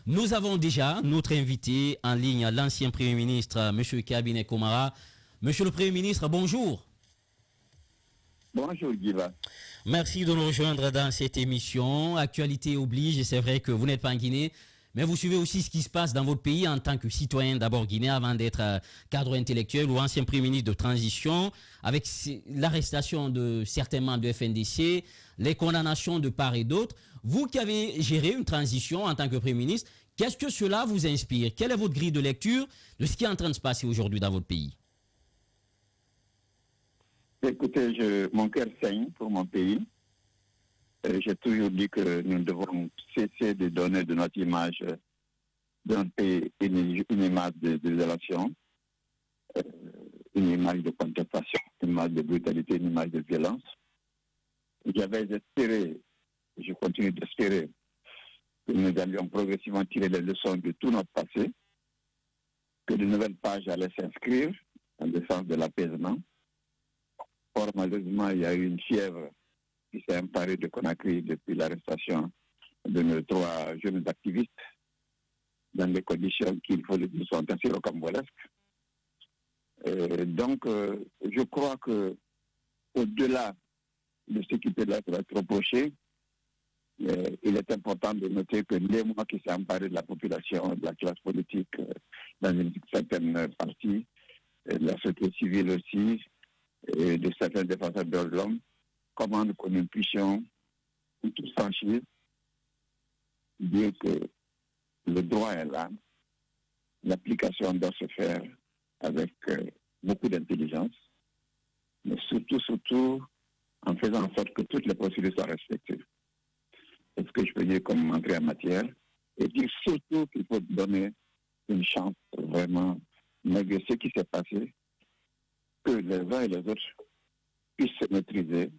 Nous avons déjà notre invité en ligne, l'ancien Premier ministre, M. Kabine Komara. Monsieur le Premier ministre, bonjour. Bonjour Guiva. Merci de nous rejoindre dans cette émission. Actualité oblige, et c'est vrai que vous n'êtes pas en Guinée, mais vous suivez aussi ce qui se passe dans votre pays en tant que citoyen d'abord guinéen avant d'être cadre intellectuel ou ancien Premier ministre de transition, avec l'arrestation de certains membres de FNDC, les condamnations de part et d'autre. Vous qui avez géré une transition en tant que Premier ministre, qu'est-ce que cela vous inspire? Quelle est votre grille de lecture de ce qui est en train de se passer aujourd'hui dans votre pays? Écoutez, mon cœur saigne pour mon pays. J'ai toujours dit que nous devons cesser de donner de notre image d'un pays une image de désolation, une image de contestation, une image de brutalité, une image de violence. J'avais espéré, je continue d'espérer, que nous allions progressivement tirer les leçons de tout notre passé, que de nouvelles pages allaient s'inscrire en défense de l'apaisement. Or, malheureusement, il y a eu une fièvre qui s'est emparée de Conakry depuis l'arrestation de nos 3 jeunes activistes dans des conditions qu'il faut le dire sont assez rocambolesques. Donc, je crois que au-delà de ce qui peut être reproché, il est important de noter que l'émoi qui s'est emparé de la population, de la classe politique, dans une certaine partie, de la société civile aussi, et de certains défenseurs de l'homme, commande que nous puissions tous franchir, dire que le droit est là, l'application doit se faire avec beaucoup d'intelligence, mais surtout, en faisant en sorte que toutes les procédures soient respectées. C'est ce que je peux dire comme entrée en matière, et dire surtout qu'il faut donner une chance vraiment, malgré ce qui s'est passé, que les uns et les autres puissent se maîtriser,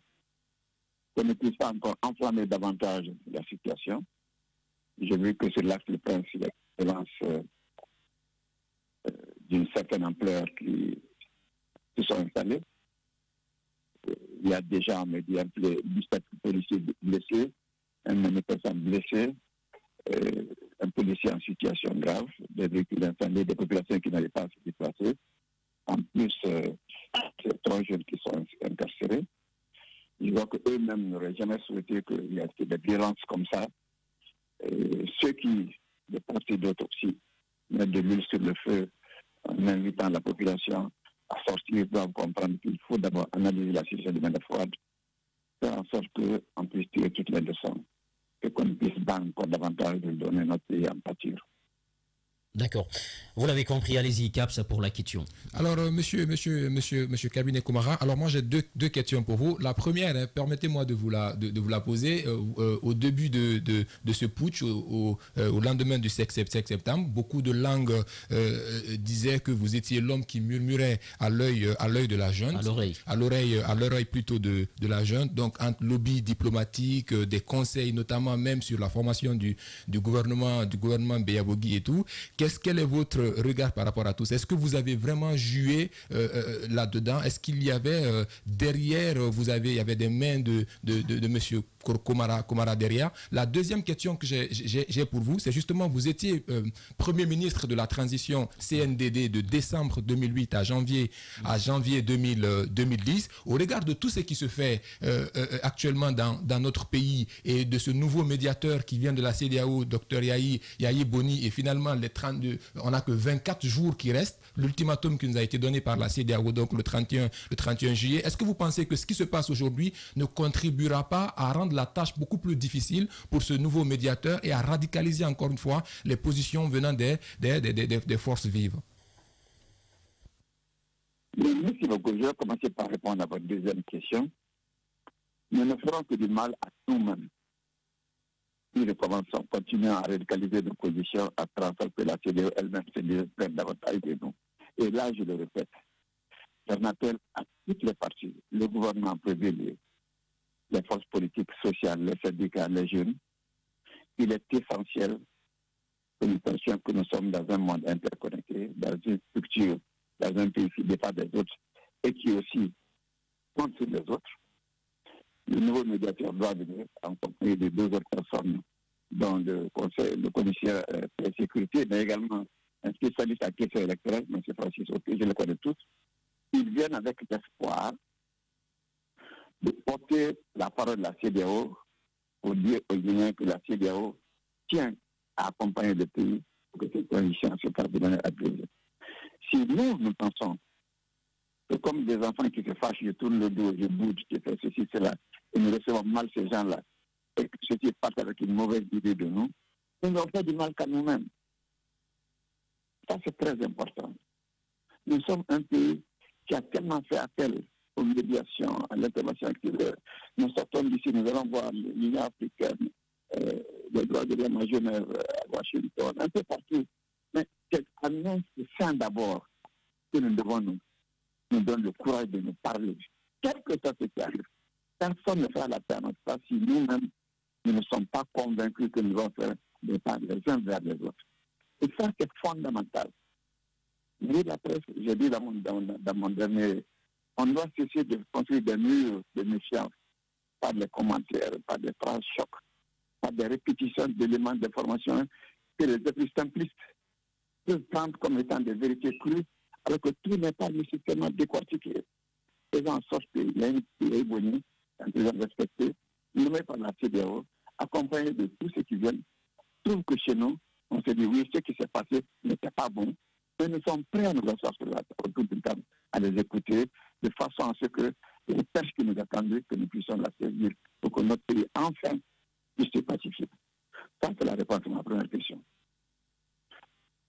qu'on ne puisse pas encore enflammer davantage la situation. J'ai vu que c'est là que le prince d'excellence d'une certaine ampleur qui se sont installés. Il y a déjà, on me dit, 17 policiers blessés, un manifestant blessé, un policier en situation grave, des véhicules incendés, des populations qui n'arrivent pas à se déplacer. En plus, ces 3 jeunes qui sont incarcérés. Je vois qu'eux-mêmes n'auraient jamais souhaité qu'il y ait des violences comme ça. Ceux qui, de part et d'autre aussi, mettent de l'huile sur le feu en invitant la population à sortir, doivent comprendre qu'il faut d'abord analyser la situation de manière froide, faire en sorte qu'on puisse tirer toutes les leçons et qu'on ne puisse pas encore davantage de donner notre pays à en pâtir. D'accord. Vous l'avez compris, allez-y, Caps, pour la question. Alors, monsieur Kabine Komara, alors moi j'ai deux questions pour vous. La première, permettez-moi de vous la poser. Au début de ce putsch, au lendemain du 7 septembre, beaucoup de langues disaient que vous étiez l'homme qui murmurait à l'œil de la junte. À l'oreille plutôt de la junte. Donc, entre lobby diplomatique, des conseils, notamment même sur la formation du gouvernement Beyabogi et tout. Quel est votre regard par rapport à tout ça? Est-ce que vous avez vraiment joué là-dedans? Est-ce qu'il y avait derrière, il y avait des mains de monsieur Komara derrière? La deuxième question que j'ai pour vous, c'est justement, vous étiez Premier ministre de la transition CNDD de décembre 2008 à janvier 2010. Au regard de tout ce qui se fait actuellement dans notre pays et de ce nouveau médiateur qui vient de la CEDEAO, Dr Yahi Boni, et finalement on n'a que 24 jours qui restent, l'ultimatum qui nous a été donné par la CEDEAO, donc le 31 juillet. Est-ce que vous pensez que ce qui se passe aujourd'hui ne contribuera pas à rendre la tâche beaucoup plus difficile pour ce nouveau médiateur et à radicaliser encore une fois les positions venant des forces vives? Merci beaucoup. Je vais commencer par répondre à votre deuxième question. Nous ne ferons que du mal à nous-mêmes. Nous recommençons, continuons à radicaliser nos positions, à transformer la CEDEAO elle-même se désespère davantage de nous. Et là, je le répète, j'en appelle à toutes les parties, le gouvernement en premier lieu, les forces politiques, sociales, les syndicats, les jeunes. Il est essentiel que nous pensions que nous sommes dans un monde interconnecté, dans une structure, dans un pays qui dépend des autres et qui aussi compte sur les autres. Le nouveau médiateur doit venir en compagnie de 2 autres personnes dont le commissaire de sécurité, mais également un spécialiste à question électorale, M. Francis Oké, je le connais tous. Ils viennent avec l'espoir de porter la parole de la CEDEAO pour dire aux Guinéens que la CEDEAO tient à accompagner le pays pour que cette transition se fasse de manière apaisée. Si nous pensons que comme des enfants qui se fâchent, je tourne le dos, je bouge, je fais ceci, cela, et nous recevons mal ces gens-là, et que ceux qui partent avec une mauvaise idée de nous, nous avons fait du mal qu'à nous-mêmes. Ça, c'est très important. Nous sommes un pays qui a tellement fait appel aux médiations, à l'intervention active. Nous sortons d'ici, nous allons voir l'Union africaine, les droits de l'homme à Genève, à Washington, un peu partout. Mais c'est à nous, c'est ça d'abord que nous devons nous donner le courage de nous parler. Quel que soit ce qui arrive, personne ne fera la paix à notre place si nous-mêmes, nous ne sommes pas convaincus que nous allons faire des pas les uns vers les autres. Et ça, c'est fondamental. Ni la presse, j'ai dit dans mon dernier, on doit cesser de construire des murs de méfiance, pas des commentaires, pas des phrases chocs, pas des répétitions d'éléments d'information que les plus simplistes peuvent prendre comme étant des vérités crues, alors que tout n'est pas nécessairement décortiqué. Faisant en sorte qu'il y a une Boni, un président respecté, nommé par la CEDEAO, accompagné de tous ceux qui viennent, trouve que chez nous, on se dit oui, ce qui s'est passé n'était pas bon, mais nous sommes prêts à nous asseoir autour d'une table, à les écouter, de façon à ce que les tâches qui nous attendent, que nous puissions la saisir pour que notre pays, enfin, puisse se pacifier. Ça, c'est la réponse à ma première question.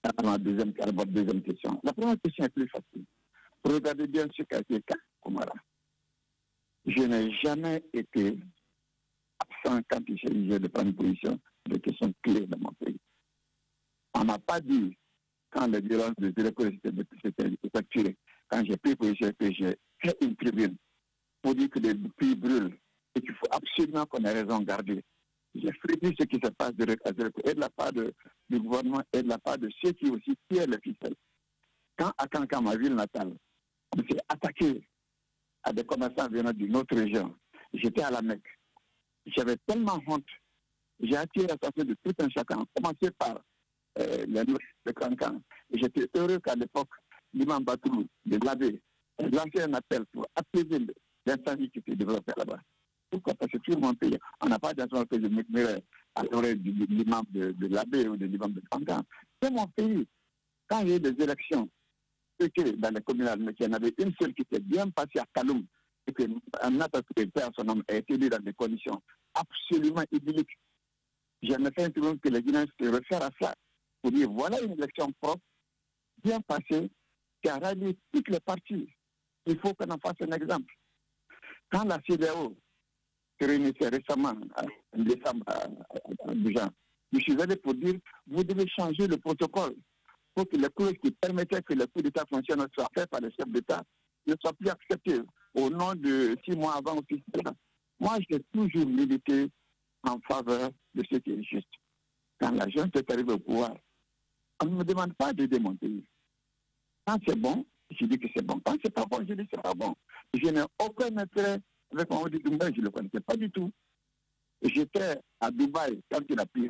À votre deuxième question. La première question est plus facile. Regardez bien ce qu'a été Komara. Je n'ai jamais été absent quand il s'agissait de prendre une position de questions clés dans mon pays. On n'a pas dit, quand les violences de l'école s'étaient effectuées, quand j'ai pris position que j'ai fait une tribune pour dire que les pays brûlent et qu'il faut absolument qu'on ait raison de garder. J'ai fréqué ce qui se passe et de la part du gouvernement et de la part de ceux qui aussi tirent les ficelles. Quand à Kankan, ma ville natale, on s'est attaqué à des commerçants venant d'une autre région, j'étais à la Mecque. J'avais tellement honte. J'ai attiré l'attention de tout un chacun, commencé par les de Kankan. Et j'étais heureux qu'à l'époque, l'imam Batou de l'abbé lancé un appel pour apaiser l'incendie qui s'est développé là-bas. Pourquoi? Parce que tout mon pays, on n'a pas d'intention que je me à l'oreille de l'imam de l'abbé ou de l'imam de Kankan. C'est mon pays. Quand il y a eu des élections, dans les communales, mais qu'il y en avait une seule qui s'est bien passée à Kaloum, et qu'un attaqué perd son homme a été élu dans des conditions absolument idylliques. J'en ai fait un truc que les Guinéens se réfèrent à ça, pour dire voilà une élection propre, bien passée, qui a rallié toutes les parties. Il faut qu'on en fasse un exemple. Quand la CEDEAO se réunissait récemment, en décembre, à Abidjan, je suis allé pour dire vous devez changer le protocole pour que les clauses qui permettaient que le coup d'État fonctionne soient faites par les chefs d'État ne soient plus acceptées au nom de 6 mois avant ou 6 mois. Moi, j'ai toujours milité en faveur de ce qui est juste. Quand la jeune est arrivée au pouvoir, on ne me demande pas de démonter. Quand c'est bon, je dis que c'est bon. Quand c'est pas bon, je dis que c'est pas bon. Je n'ai aucun intérêt avec Mamadou Doumbouya, je ne le connaissais pas du tout. J'étais à Dubaï quand il a pris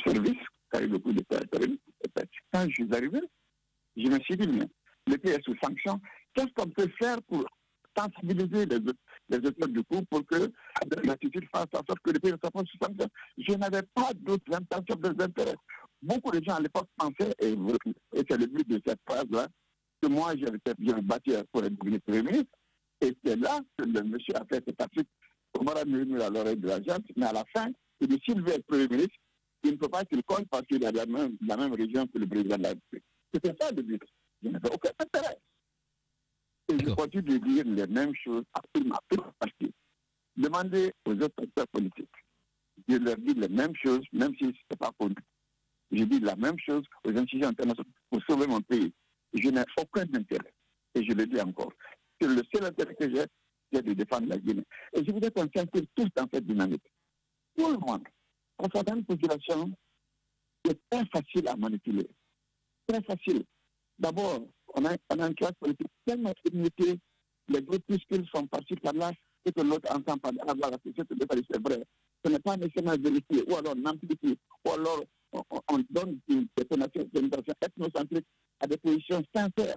service, quand il a eu le coup de terrorisme. Quand je suis arrivé, je me suis dit, mais le pays est sous sanction. Qu'est-ce qu'on peut faire pour sensibiliser les auteurs du coup pour que l'attitude fasse en sorte que le pays ne soit pas sous sanction? Je n'avais pas d'autres intentions, d'autres intérêts. Beaucoup de gens à l'époque pensaient, et c'est le but de cette phrase-là, que moi j'avais bâti pour être devenu Premier ministre. Et c'est là que le monsieur a fait cette Afrique. On m'a mis à l'oreille de la gente, mais à la fin, il dit s'il veut être Premier ministre, il ne peut pas qu'il compte parce qu'il a la même région que le président de la République. C'était ça le but. Je n'avais aucun intérêt. Et je continue de dire les mêmes choses absolument parce que demandez aux autres acteurs politiques. Je leur dis les mêmes choses, même si ce n'est pas connu. Je dis la même chose aux institutions internationales pour sauver mon pays. Je n'ai aucun intérêt. Et je le dis encore. C'est le seul intérêt que j'ai, c'est de défendre la Guinée. Et je voudrais qu'on s'intègre tous dans cette dynamique. Tout le monde. On s'attend à une population qui est très facile à manipuler. Très facile. D'abord, on a une classe politique tellement limitée, les groupuscules sont partis par là ce que l'autre entend par avoir ce que c'est vrai. Ce n'est pas nécessairement vérifié, ou alors n'amplifié, ou alors on donne des détonations ethnocentriques à des positions sincères.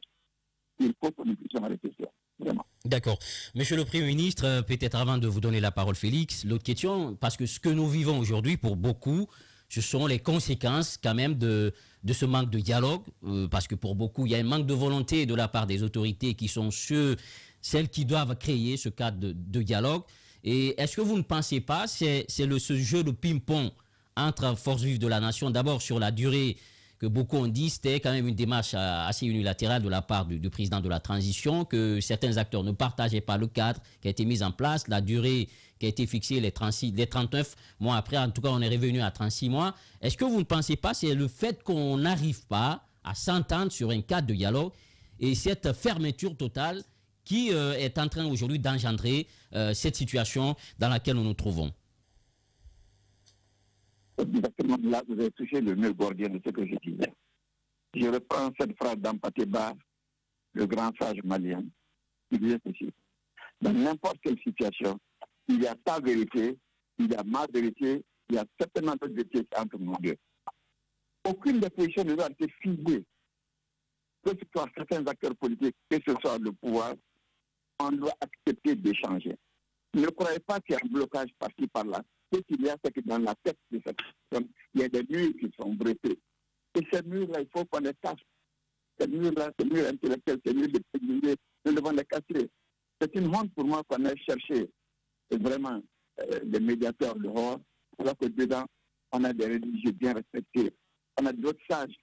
Il faut que nous puissions arrêter ça, vraiment. D'accord. Monsieur le Premier ministre, peut-être avant de vous donner la parole, Félix, l'autre question, parce que ce que nous vivons aujourd'hui, pour beaucoup, ce sont les conséquences quand même de ce manque de dialogue, parce que pour beaucoup, il y a un manque de volonté de la part des autorités qui sont celles qui doivent créer ce cadre de dialogue. Et est-ce que vous ne pensez pas, c'est ce jeu de ping-pong entre forces vives de la nation, d'abord sur la durée que beaucoup ont dit, c'était quand même une démarche assez unilatérale de la part du président de la transition, que certains acteurs ne partageaient pas le cadre qui a été mis en place, la durée qui a été fixée, les 39 mois après, en tout cas on est revenu à 36 mois. Est-ce que vous ne pensez pas que c'est le fait qu'on n'arrive pas à s'entendre sur un cadre de dialogue et cette fermeture totale qui est en train aujourd'hui d'engendrer cette situation dans laquelle nous nous trouvons? Exactement, là, vous avez touché le nœud gordien de ce que je disais. Je reprends cette phrase d'Hampâté Bâ, le grand sage malien, qui disait ceci. Dans n'importe quelle situation, il y a ta vérité, il y a ma vérité, il y a certainement d'autres vérités entre nous deux. Aucune des positions ne doit être figée. Que ce soit certains acteurs politiques, que ce soit le pouvoir, on doit accepter d'échanger. Ne croyez pas qu'il y a un blocage par-ci, par-là. Ce qu'il y a, c'est que dans la tête de cette personne, il y a des murs qui sont dressés. Et ces murs-là, il faut qu'on les cache. Ces murs-là, ces murs intellectuels, ces murs de préjugés, nous devons les casser. C'est une honte pour moi qu'on ait cherché vraiment des médiateurs dehors, alors que dedans, on a des religieux bien respectés. On a d'autres sages.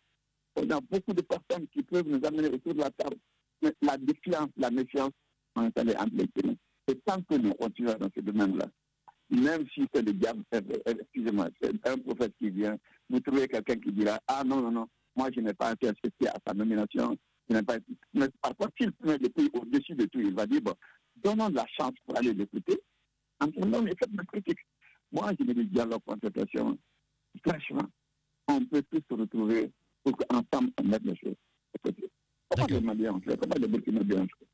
On a beaucoup de personnes qui peuvent nous amener autour de la table. Mais la défiance, la méfiance, on est allé amplifier. Et tant que nous continuons dans ce domaine-là, même si c'est le diable, excusez-moi, c'est un prophète qui vient, vous trouvez quelqu'un qui dira, ah non, moi je n'ai pas été associé à sa nomination, je n'ai pas été... Mais par contre, s'il met le pays au-dessus de tout, il va dire, bon, donnons de la chance pour aller l'écouter, entendons les faits de critique. Moi, je me dis dialogue, concertation, franchement, on peut tous se retrouver pour qu'ensemble on mette les choses. Comment les Maliens ont fait, comment les Burkinabés ont fait.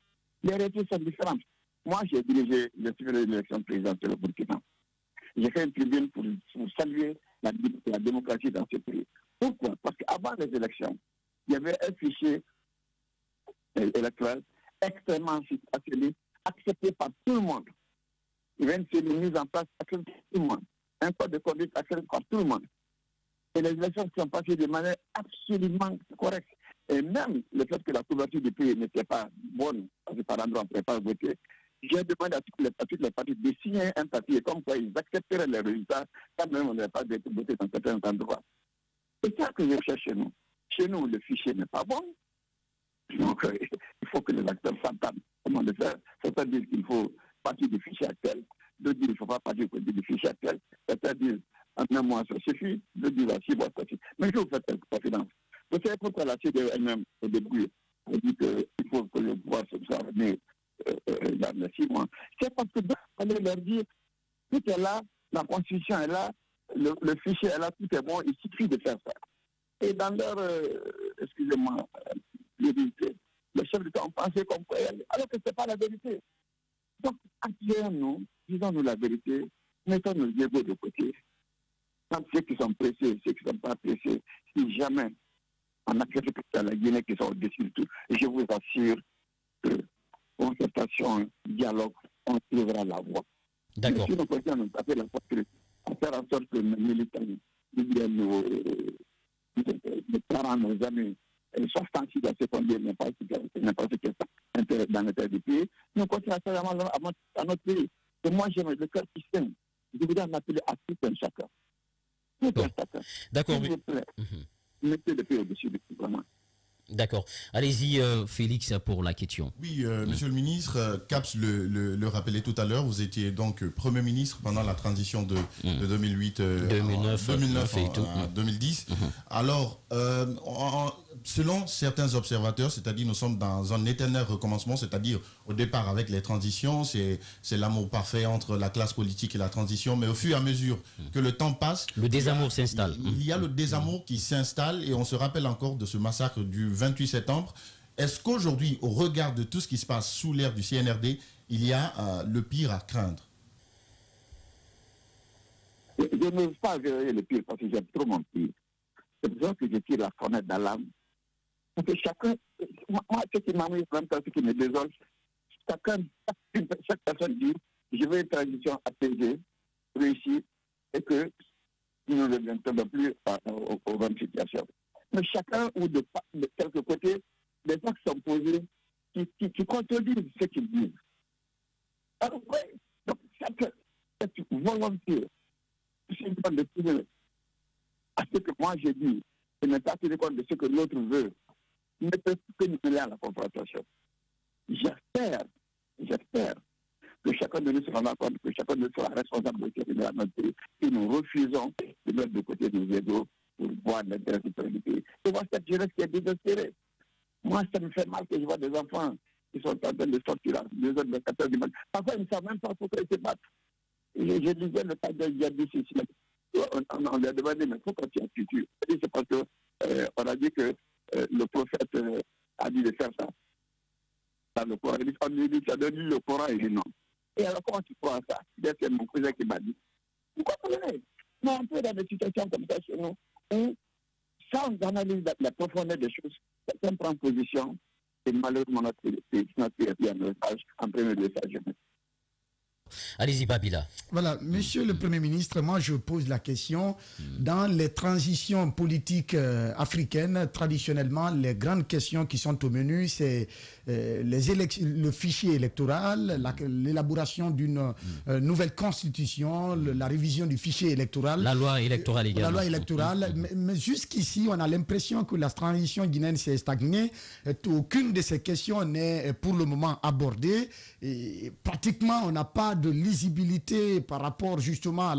Les réalités sont différentes. Moi, j'ai suivi l'élection présidentielle au Burkina. J'ai fait une tribune pour saluer la démocratie dans ce pays. Pourquoi? Parce qu'avant les élections, il y avait un fichier électoral extrêmement accepté par tout le monde. Il y avait une mise en place acceptée par tout le monde. Un code de conduite accepté par tout le monde. Et les élections sont passées de manière absolument correcte. Et même le fait que la couverture du pays n'était pas bonne, parce que par endroit on ne pouvait pas voter, j'ai demandé à toutes les parties de signer un papier comme quoi ils accepteraient les résultats quand même on n'avait pas voté dans certains endroits. C'est ça que je cherche chez nous. Chez nous, le fichier n'est pas bon. Donc, il faut que les acteurs s'entendent comment le faire. Certains disent qu'il faut partir du fichier actuel. D'autres disent qu'il ne faut pas partir du fichier actuel. Certains disent en un mois ça suffit. D'autres disent à 6 mois ça suffit. Mais je vous fais confiance. Vous savez pourquoi la CDE elle-même, au début, elle dit qu'il faut que le pouvoir se soit remis dans les 6 mois. C'est parce que fallait leur dire tout est là, la constitution est là, le fichier est là, tout est bon, il suffit de faire ça. Et dans leur, excusez-moi, les chefs d'État ont pensé comme quoi, alors que ce n'est pas la vérité. Donc, accueillons-nous, disons-nous la vérité, mettons nos égos de côté. Quand ceux qui sont pressés, ceux qui ne sont pas pressés, si jamais on accepte que c'est la Guinée qui sont au-dessus de tout, je vous assure que concertation, dialogue, on trouvera la voie. D'accord. Si nous continuons à nous taper la poitrine, à faire en sorte que nos militants, nos parents, nos amis, soient sensibles à ce qu'on dit, n'importe quel intérêt dans l'intérêt du pays, nous continuons à faire à notre pays. Et moi, j'ai le cœur qui saigne. Je voudrais m'appeler à tout un chacun. Tout un chacun. D'accord. S'il vous plaît, mettez le pays au-dessus de tout, vraiment. D'accord. Allez-y, Félix, pour la question. Oui, monsieur le ministre, Caps le rappelait tout à l'heure, vous étiez donc Premier ministre pendant la transition de 2008 2009 à 2010. Alors, selon certains observateurs, c'est-à-dire nous sommes dans un éternel recommencement, c'est-à-dire au départ avec les transitions, c'est l'amour parfait entre la classe politique et la transition, mais au fur et à mesure que le temps passe, le désamour s'installe. Il y a le désamour qui s'installe et on se rappelle encore de ce massacre du 28 septembre. Est-ce qu'aujourd'hui, au regard de tout ce qui se passe sous l'ère du CNRD, il y a le pire à craindre? Je ne veux pas verrouiller le pire parce que j'aime trop mon pire. C'est pour ça que je tire la sonnette d'alarme. Parce que chacun, moi, ce qui m'amuse, même ce qui me désole, chaque personne dit, je veux une transition apaisée, réussie, et que nous ne reviendrons plus aux mêmes situations. Mais chacun, ou de quelque côté, des actes sont posés qui contredisent ce qu'ils disent. Alors, ouais, donc, cette volonté, c'est une forme de tenir à ce que moi j'ai dit, et ne pas tenir compte de ce que l'autre veut, ne peut que nous mener à la confrontation. J'espère que chacun de nous se rende compte, que chacun de nous sera responsable de ce qui est dans notre pays, et nous refusons de mettre de côté des égaux pour voir l'intérêt du pays. Et voir cette jeunesse qui est désespérée. Moi, ça me fait mal que je vois des enfants qui sont en train de sortir à 2h de 4h du matin. Parfois, ils ne savent même pas pourquoi ils se battent. Je disais le cas de Yadis ici. On lui a demandé, mais pourquoi tu as tué? C'est parce qu'on a dit que le prophète a dit de faire ça. Dans le Coran, on lui dit, tu as donné le Coran, il dit non. Et alors, comment tu crois ça? C'est mon cousin qui m'a dit. Pourquoi pleurer? Mais on peut dans des situations comme ça chez nous, où, sans analyse la profondeur des choses, quelqu'un prend position, et malheureusement, notre pays a un message, en premier lieu, sa jeunesse. Allez-y, Babila. Voilà, monsieur le Premier ministre, moi je pose la question. Dans les transitions politiques africaines, traditionnellement, les grandes questions qui sont au menu, c'est le fichier électoral, l'élaboration d'une nouvelle constitution, la révision du fichier électoral. La loi électorale également. La loi électorale. Mais jusqu'ici, on a l'impression que la transition guinéenne s'est stagnée. Aucune de ces questions n'est pour le moment abordée. Et pratiquement, on n'a pas de lisibilité par rapport justement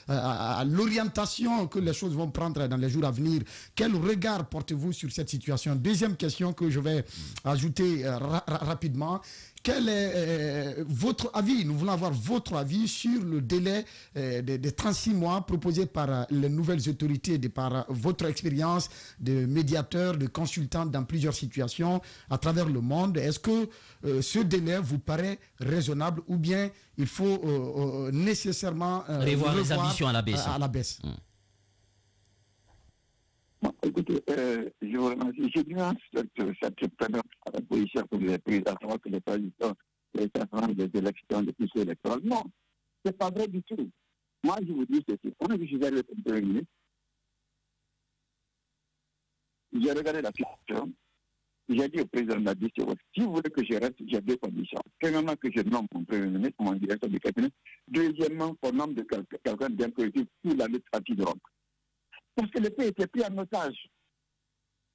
à l'orientation que les choses vont prendre dans les jours à venir. Quel regard portez-vous sur cette situation? Deuxième question que je vais ajouter rapidement. Quel est votre avis? Nous voulons avoir votre avis sur le délai de 36 mois proposé par les nouvelles autorités, par votre expérience de médiateur, de consultant dans plusieurs situations à travers le monde. Est-ce que ce délai vous paraît raisonnable ou bien il faut nécessairement revoir les ambitions à la baisse? Bon, écoutez, je vous remercie. J'ai nuance cette première position que vous avez prise, à savoir que les transitions, les changements des élections, des fichiers électoraux. Non, c'est pas vrai du tout. Moi, je vous dis ceci. Quand je suis arrivé comme Premier ministre, j'ai regardé la situation. J'ai dit au président de la DCO, si vous voulez que je reste, j'ai deux conditions. Premièrement, que je nomme mon Premier ministre, mon directeur du cabinet. Deuxièmement, qu'on nomme de quelqu'un bien politique pour la lutte anti-drogue. Parce que le pays était pris en otage.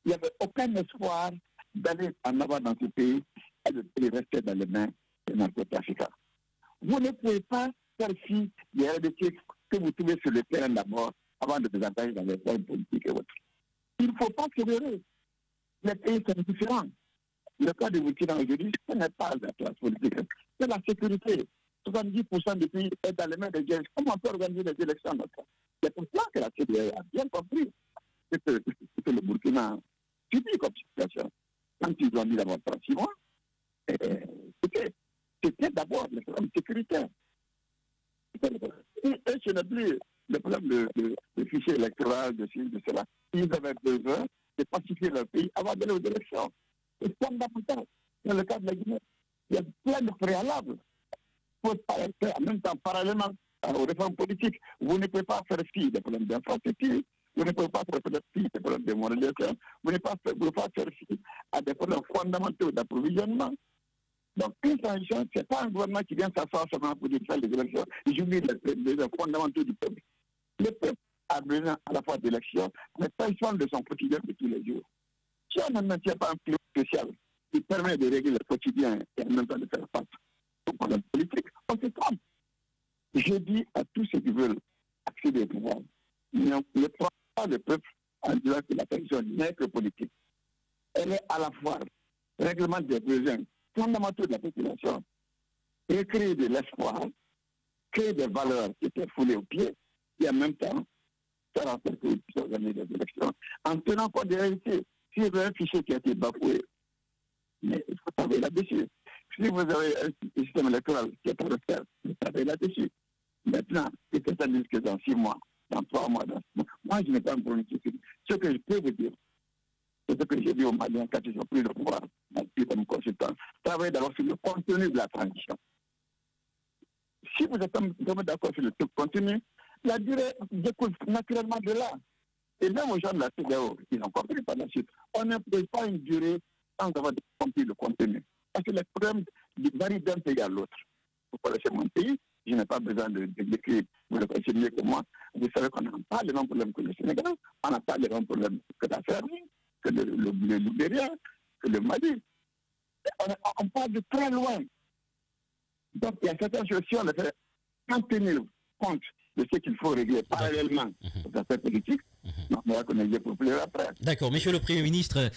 Il n'y avait aucun espoir d'aller en avant dans ce pays et de rester dans les mains des narcotrafiquants. Vous ne pouvez pas faire fi des réalités que vous trouvez sur le terrain d'abord avant de vous engager dans les formes politiques et autres. Il ne faut pas se leurrer. Les pays sont différents. Le cas de Burkina aujourd'hui, ce n'est pas la classe politique, c'est la sécurité. 70% du pays est dans les mains des gens. Comment on peut organiser des élections dans ça? C'est pour cela que la CDA a bien compris ce que le Burkina subit comme situation. Quand ils ont dit d'abord 36 mois, c'était d'abord le problème sécuritaire. Et ce n'est plus le problème de fichier électoral, de ceci, de cela. Ils avaient besoin de pacifier leur pays avant d'aller aux élections. C'est fondamental. Dans le cas de la Guinée, il y a plein de préalables. Il faut pas être en même temps, parallèlement aux réformes politiques. Vous ne pouvez pas faire fi des problèmes d'infrastructure, vous ne pouvez pas faire fi des problèmes de mondialisation, vous ne pouvez pas faire fi à des problèmes fondamentaux d'approvisionnement. Donc, une transition, ce n'est pas un gouvernement qui vient s'asseoir seulement pour dire faire les élections et j'oublie les fondamentaux du peuple. Le peuple a besoin à la fois d'élections, mais pas seulement de son quotidien de tous les jours. Si on ne maintient pas un plan spécial qui permet de régler le quotidien et en même temps de faire face aux problèmes politiques, on se trompe. Je dis à tous ceux qui veulent accéder au pouvoir, ne prend pas le peuple en disant que la transition n'est que politique. Elle est à la fois règlement des besoins fondamentaux de la population et créer de l'espoir, créer des valeurs qui étaient foulées aux pieds et en même temps faire en sorte qu'ils puissent organiser des élections en tenant compte des réalités. S'il y avait un fichier qui a été bafoué, mais il faut travailler là-dessus. Si vous avez un système électoral qui est pour le faire, vous savez là-dessus. Maintenant, et que ça dise que dans 6 mois, dans 3 mois, dans 6 mois, moi je n'ai pas un problème. Ce que je peux vous dire, c'est ce que j'ai dit aux Maliens quand ils ont pris le pouvoir, comme consultant, travaillez d'abord sur le contenu de la transition. Si vous êtes d'accord sur le contenu, la durée découle naturellement de là. Et même aux gens de la CEDEAO, ils ont compris par la suite. On n'impose pas une durée sans avoir compris le contenu. Parce que les problèmes varient d'un pays à l'autre. Vous connaissez mon pays, je n'ai pas besoin de décrire, vous le connaissez mieux que moi. Vous savez qu'on n'a pas les mêmes problèmes que le Sénégal, on n'a pas les mêmes problèmes que la Serbie, que le Libéria, que le Mali. On part de très loin. Donc il y a certaines choses, si on les fait en tenir compte de ce qu'il faut régler parallèlement aux affaires politiques, on va connaître pour plus après. D'accord. Monsieur le Premier ministre,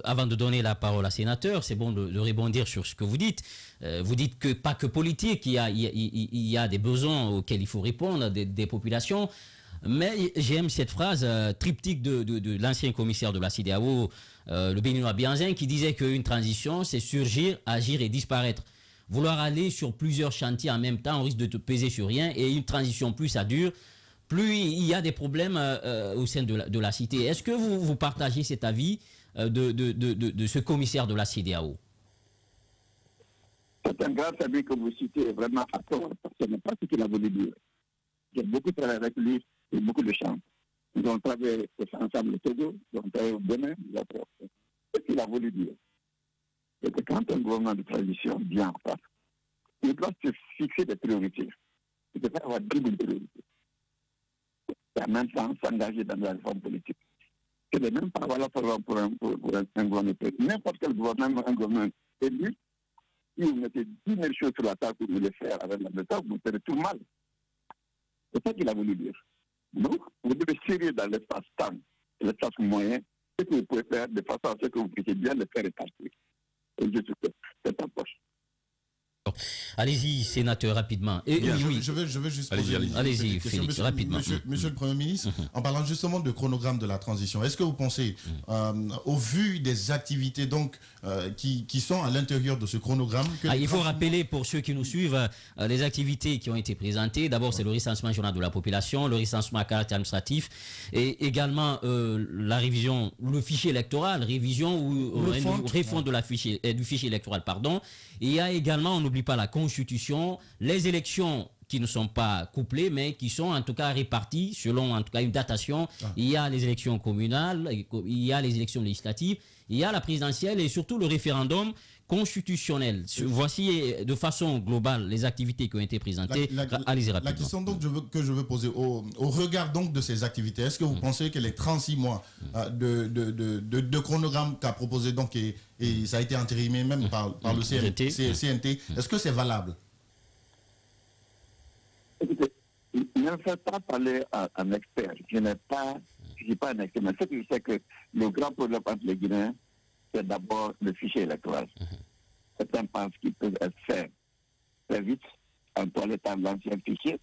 avant de donner la parole à sénateur, c'est bon de rebondir sur ce que vous dites. Vous dites que pas que politique, il y a des besoins auxquels il faut répondre des populations. Mais j'aime cette phrase triptyque de l'ancien commissaire de la CEDEAO, le Béninois Bianzin, qui disait qu'une transition, c'est surgir, agir et disparaître. Vouloir aller sur plusieurs chantiers en même temps, on risque de te peser sur rien. Et une transition, plus ça dure, plus il y a des problèmes au sein de la cité. Est-ce que vous partagez cet avis de ce commissaire de la CEDEAO? C'est un grand avis que vous citez vraiment à tort, parce que ce n'est pas ce qu'il a voulu dire. J'ai beaucoup travaillé avec lui et beaucoup de chants. Ils ont travaillé ensemble au Togo, ils ont travaillé au Bénin, ce qu'il a voulu dire. C'est que quand un gouvernement de transition vient en face, il doit se fixer des priorités. Il ne peut pas avoir 10 000 priorités. Et en même temps s'engager dans la réforme politique. Ce n'est même pas voilà pour un gouvernement. N'importe quel gouvernement, un gouvernement élu, si vous mettez 10 000 choses sur la table pour vous les faire avec la méthode, vous ferez tout mal. C'est ça qu'il a voulu dire. Donc, vous devez serrer dans l'espace-temps et l'espace moyen ce que vous pouvez faire de façon à ce que vous puissiez bien le faire répartir. Et je sais que c'est un poche. Allez-y, sénateur, rapidement. Et, oui. Je veux juste allez-y, Félix, rapidement. Monsieur le Premier ministre, en parlant justement de chronogramme de la transition, est-ce que vous pensez, au vu des activités donc, qui sont à l'intérieur de ce chronogramme... il faut rappeler pour ceux qui nous suivent les activités qui ont été présentées. D'abord, c'est le recensement général de la population, le recensement à caractère administratif et également la révision, le fichier électoral, révision ou refonte du fichier électoral, pardon. Et il y a également, on n'oublie pas la Constitution, les élections qui ne sont pas couplées, mais qui sont en tout cas réparties selon en tout cas une datation. Il y a les élections communales, il y a les élections législatives, il y a la présidentielle et surtout le référendum constitutionnel. Voici de façon globale les activités qui ont été présentées. Allez-y rapidement. La question donc que je veux poser, au regard donc de ces activités, est-ce que vous pensez que les 36 mois de chronogramme qu'a proposé donc et ça a été entérimé même par le CNT, est-ce que c'est valable? Écoutez, ne me faites pas parler à un expert. Je ne suis pas un expert. Mais ce que je sais que le grand problème entre les Guinéens, c'est d'abord le fichier électoral. Certains pensent qu'ils peuvent être faits très vite en toilettant l'ancien fichier.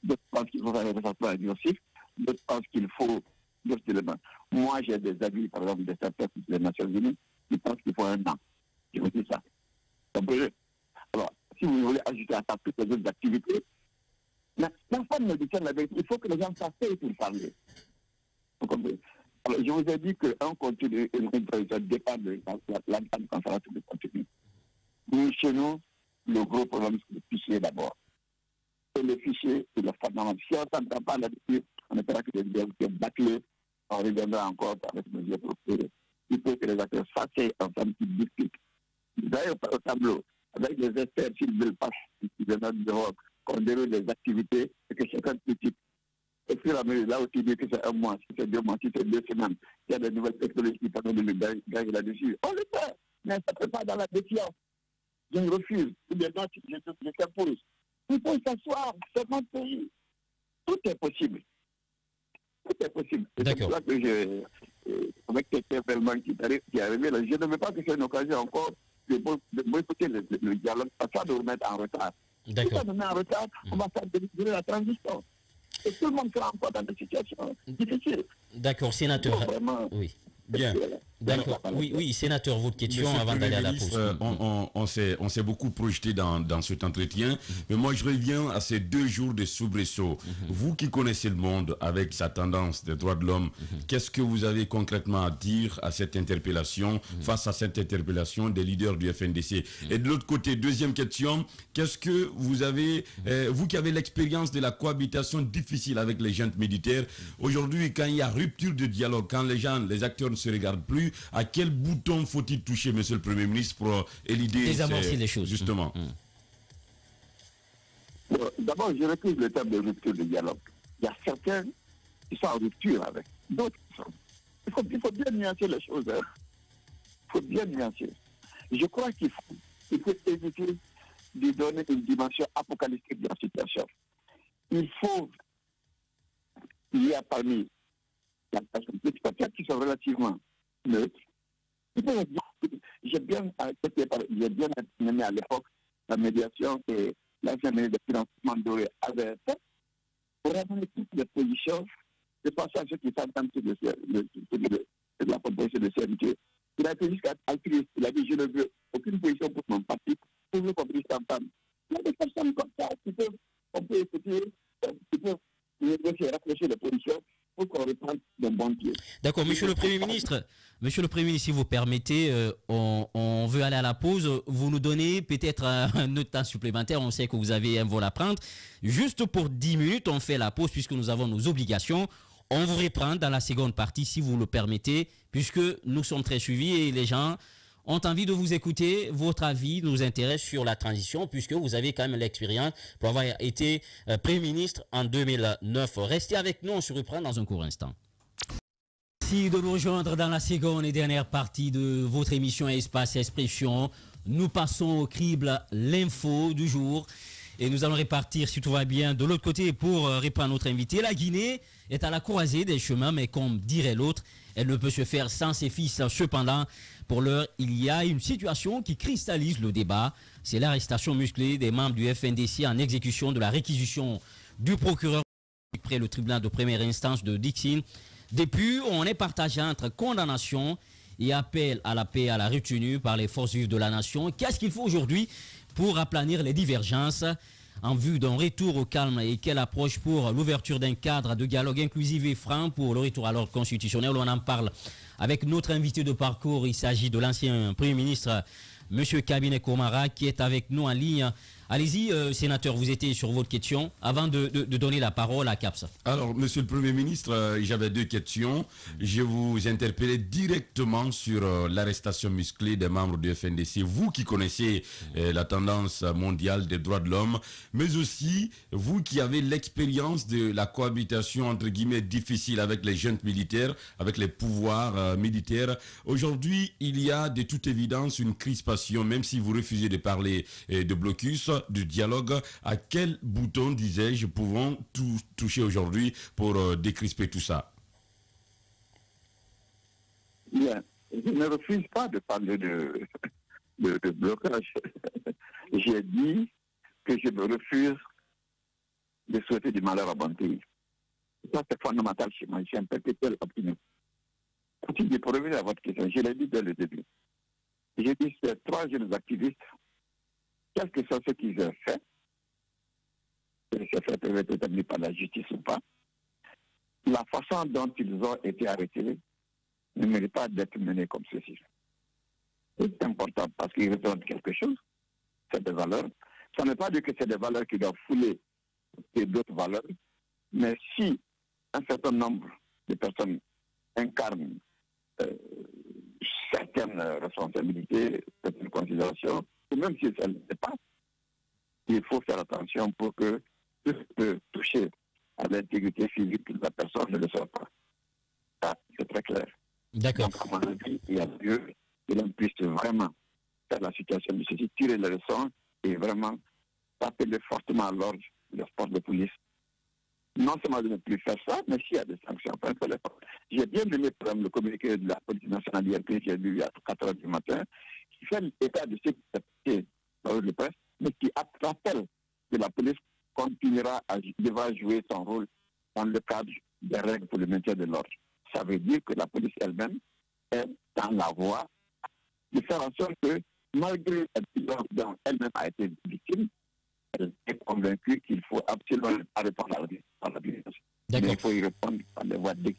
D'autres pensent qu'il faut faire des rapports agressifs. D'autres pensent qu'il faut d'autres éléments. Moi, j'ai des avis, par exemple, des certains des Nations Unies, qui pensent qu'il faut 1 an. Je vous dis ça. Alors, si vous voulez ajouter à ça toutes les autres activités, personne ne dit la vérité. Il faut que les gens s'asseyent pour parler. Vous comprenez? Alors, je vous ai dit qu'un contenu, une transition dépend de l'entente conférence de contenu. Mais chez nous, le gros problème, c'est le fichier d'abord. Et le fichier, c'est le fondamental. Si on ne s'entend pas là-dessus, on espère que les vidéos sont bâclées, on reviendra encore avec mesures proposées. Il faut que les acteurs s'asseyent ensemble, qui discutent. Vous avez au tableau, avec les experts, s'ils veulent pas, qui viennent dehors, qu'on déroule des activités et que chacun critique. Et puis là aussi, dit que c'est 1 mois, si c'est 2 mois, si c'est 2 semaines, il y a des nouvelles technologies qui permettent de le gagner là-dessus. On le fait, mais ça ne fait pas dans la défiance. Je refuse. Ou bien non, je t'impose. Il faut s'asseoir, c'est mon pays. Tout est possible. Tout est possible. C'est pour ça que avec quelqu'un qui est arrivé là, je ne veux pas que c'est une occasion encore de boycotter le dialogue, pas de remettre en retard. Si ça nous met en retard, on va faire de la transition. Et tout le monde sera encore dans des situations difficiles. D'accord, sénateur. Vraiment, oui. Bien. D'accord. Oui, sénateur, votre question avant d'aller à la pause. On s'est beaucoup projeté dans cet entretien, mais moi je reviens à ces 2 jours de soubresaut. Vous qui connaissez le monde avec sa tendance des droits de l'homme, qu'est-ce que vous avez concrètement à dire à cette interpellation, face à cette interpellation des leaders du FNDC? Et de l'autre côté, deuxième question, qu'est-ce que vous avez, vous qui avez l'expérience de la cohabitation difficile avec les juntes militaires, aujourd'hui quand il y a rupture de dialogue, quand les acteurs ne se regardent plus, à quel bouton faut-il toucher, monsieur le Premier ministre, pour éluder désamorcer les choses? Justement. D'abord, je refuse le terme de rupture de dialogue. Il y a certains qui sont en rupture avec, d'autres qui sont. Il faut bien nuancer les choses. Il faut bien nuancer. Je crois qu'il faut éviter de donner une dimension apocalyptique de la situation. Il y a parmi la personne peut-être qui sont relativement neutres. J'ai bien aimé à l'époque la médiation que l'ancien ministre des Finances Mandoré avait faite pour ramener toutes les positions de façon à ceux qui s'entendent sur la proposition de CNT. Il a été jusqu'à altruiste. Il a dit, je ne veux aucune position pour mon parti, pour vous qu'on puisse s'entendre. Il y a des personnes comme ça on peut écouter, qui peuvent négocier, rapprocher les positions pour qu'on reprenne d'un bon pied. D'accord, monsieur le Premier ministre, si vous permettez, on veut aller à la pause. Vous nous donnez peut-être un autre temps supplémentaire. On sait que vous avez un vol à prendre. Juste pour 10 minutes, on fait la pause puisque nous avons nos obligations. On vous reprend dans la seconde partie si vous le permettez, puisque nous sommes très suivis et les gens ont envie de vous écouter. Votre avis nous intéresse sur la transition, puisque vous avez quand même l'expérience pour avoir été Premier ministre en 2009. Restez avec nous, on se reprend dans un court instant. Merci de nous rejoindre dans la seconde et dernière partie de votre émission Espace Expression. Nous passons au crible l'info du jour. Et nous allons répartir, si tout va bien, de l'autre côté pour répondre à notre invité. La Guinée est à la croisée des chemins, mais comme dirait l'autre, elle ne peut se faire sans ses fils. Cependant, pour l'heure, il y a une situation qui cristallise le débat. C'est l'arrestation musclée des membres du FNDC en exécution de la réquisition du procureur près le tribunal de première instance de Dixine. Depuis, on est partagé entre condamnation et appel à la paix et à la retenue par les forces vives de la nation. Qu'est-ce qu'il faut aujourd'hui pour aplanir les divergences en vue d'un retour au calme, et quelle approche pour l'ouverture d'un cadre de dialogue inclusif et franc pour le retour à l'ordre constitutionnel? On en parle avec notre invité de parcours. Il s'agit de l'ancien Premier ministre, M. Kabinet Komara, qui est avec nous en ligne. Allez-y, sénateur, vous étiez sur votre question avant de donner la parole à CAPS. Alors, monsieur le Premier ministre, j'avais 2 questions. Je vous interpellais directement sur l'arrestation musclée des membres du FNDC. Vous qui connaissez la tendance mondiale des droits de l'homme, mais aussi vous qui avez l'expérience de la cohabitation entre guillemets difficile avec les jeunes militaires, avec les pouvoirs militaires. Aujourd'hui, il y a de toute évidence une crispation, même si vous refusez de parler de blocus, du dialogue. À quel bouton, disais-je, pouvons toucher aujourd'hui pour décrisper tout ça? Bien. Je ne refuse pas de parler de blocage. J'ai dit que je me refuse de souhaiter du malheur à mon pays. Ça, c'est fondamental chez moi. Je suis un perpétuel optimiste. Pour revenir à votre question, je l'ai dit dès le début. J'ai dit que ces 3 jeunes activistes, quels que soient ceux qu'ils ont fait, que ces faits peuvent être établis par la justice ou pas, la façon dont ils ont été arrêtés ne mérite pas d'être menée comme ceci. C'est important parce qu'ils représentent quelque chose, c'est des valeurs. Ça ne veut pas dire que c'est des valeurs qui doivent fouler d'autres valeurs, mais si un certain nombre de personnes incarnent certaines responsabilités, certaines considérations, ou même si elles ne pas, il faut faire attention pour que tout ce qui peut toucher à l'intégrité physique de la personne ne le soit pas. Ça, c'est très clair. D'accord. Donc, à mon avis, il y a lieu que l'on puisse vraiment faire la situation de ceci, tirer les leçons et vraiment appeler fortement à l'ordre les forces de police. Non seulement de ne plus faire ça, mais s'il y a des sanctions, enfin, il faut les faire. J'ai bien aimé le communiqué de la police nationale hier que j'ai lu à 4 h du matin, qui fait l'état de ce qui s'est passé dans le presse, mais qui rappelle que la police devra jouer son rôle dans le cadre des règles pour le maintien de l'ordre. Ça veut dire que la police elle-même est dans la voie de faire en sorte que, malgré l'épisode dont elle-même a été victime, elle est convaincue qu'il faut absolument pas répondre à la violence. Mais il faut y répondre par les voies de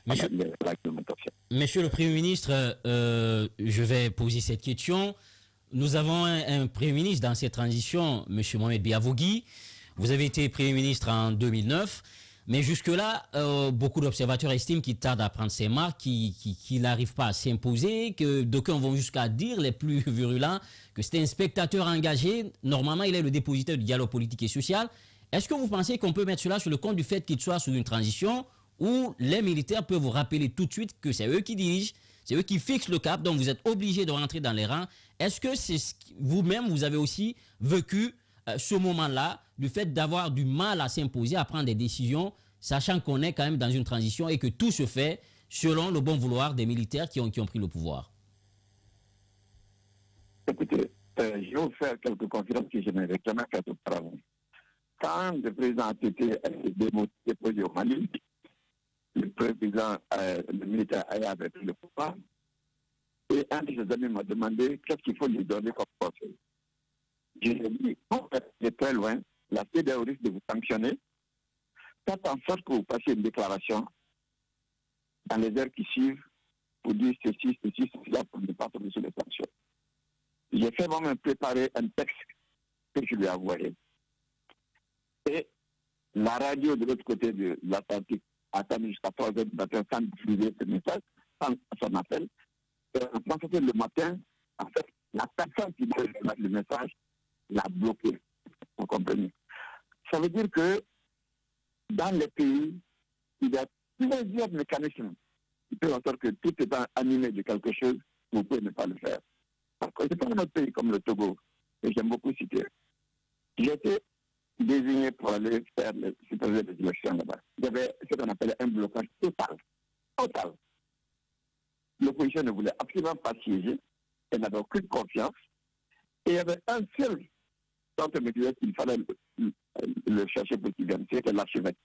réglementation. Monsieur le Premier ministre, je vais poser cette question. Nous avons un Premier ministre dans cette transition, M. Mohamed Biavogui. Vous avez été Premier ministre en 2009. Mais jusque-là, beaucoup d'observateurs estiment qu'il tarde à prendre ses marques, qu'il n'arrive pas à s'imposer, que d'aucuns vont jusqu'à dire, les plus virulents, que c'est un spectateur engagé. Normalement, il est le dépositaire du dialogue politique et social. Est-ce que vous pensez qu'on peut mettre cela sur le compte du fait qu'il soit sous une transition où les militaires peuvent vous rappeler tout de suite que c'est eux qui dirigent, c'est eux qui fixent le cap, donc vous êtes obligé de rentrer dans les rangs? Est-ce que c'est vous-même, vous avez aussi vécu ce moment-là, du fait d'avoir du mal à s'imposer, à prendre des décisions, sachant qu'on est quand même dans une transition et que tout se fait selon le bon vouloir des militaires qui ont pris le pouvoir? Écoutez, je vais vous faire quelques conférences que je n'avais jamais faites auparavant. Quand le président a été déposé au Mali, le président, le militaire avait pris le pouvoir, et un de ses amis m'a demandé qu'est-ce qu'il faut lui donner comme conseil. Je lui ai dit, en fait, c'est très loin, la CEDEAO risque de vous sanctionner. Faites en sorte que vous fassiez une déclaration dans les heures qui suivent pour dire ceci, cela, pour ne pas tomber sur les sanctions. J'ai fait moi-même préparer un texte que je lui ai envoyé. Et la radio de l'autre côté de l'Atlantique a attendu jusqu'à 3 heures du matin sans diffuser ce message, sans son appel. Quand c'était le matin, en fait, la personne qui devait mettre le message l'a bloqué. Vous comprenez? Ça veut dire que dans les pays, il y a plusieurs mécanismes qui peuvent en sorte que tout étant animé de quelque chose, vous pouvez ne pas le faire. Parce que c'est pas un autre pays comme le Togo, et j'aime beaucoup citer. J'ai été désigné pour aller faire superviser les élections là-bas. Il y avait ce qu'on appelait un blocage total. Total. L'opposition ne voulait absolument pas siéger, elle n'avait aucune confiance, et il y avait un seul centre me disait qu'il fallait le chercher pour qu'il vienne, c'était l'archevêque.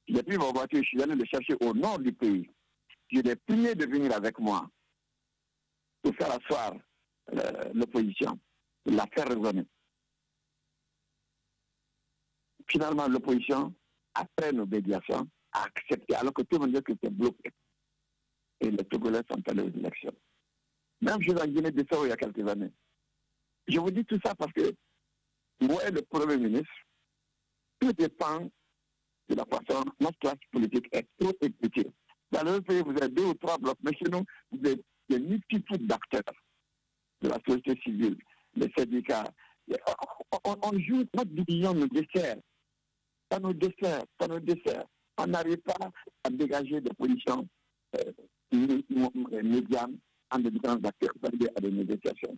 J'ai pris ma voiture, je suis allé le chercher au nord du pays. Je l'ai prié de venir avec moi pour faire asseoir l'opposition, pour la faire raisonner. Finalement, l'opposition, après nos médiations, a accepté, alors que tout le monde disait que c'était bloqué. Et les Togolais sont allés aux élections. Même je suis en Guinée-Bissau il y a quelques années. Je vous dis tout ça parce que moi et le Premier ministre, tout dépend de la façon dont notre classe politique est trop écoutée. Dans le pays, vous avez 2 ou 3 blocs, mais chez nous, vous avez des multitudes d'acteurs de la société civile, les syndicats. On joue notre division, nos desserts. Ça nous dessert. On n'arrive pas à dégager des positions médianes entre différents acteurs, c'est-à-dire à des négociations.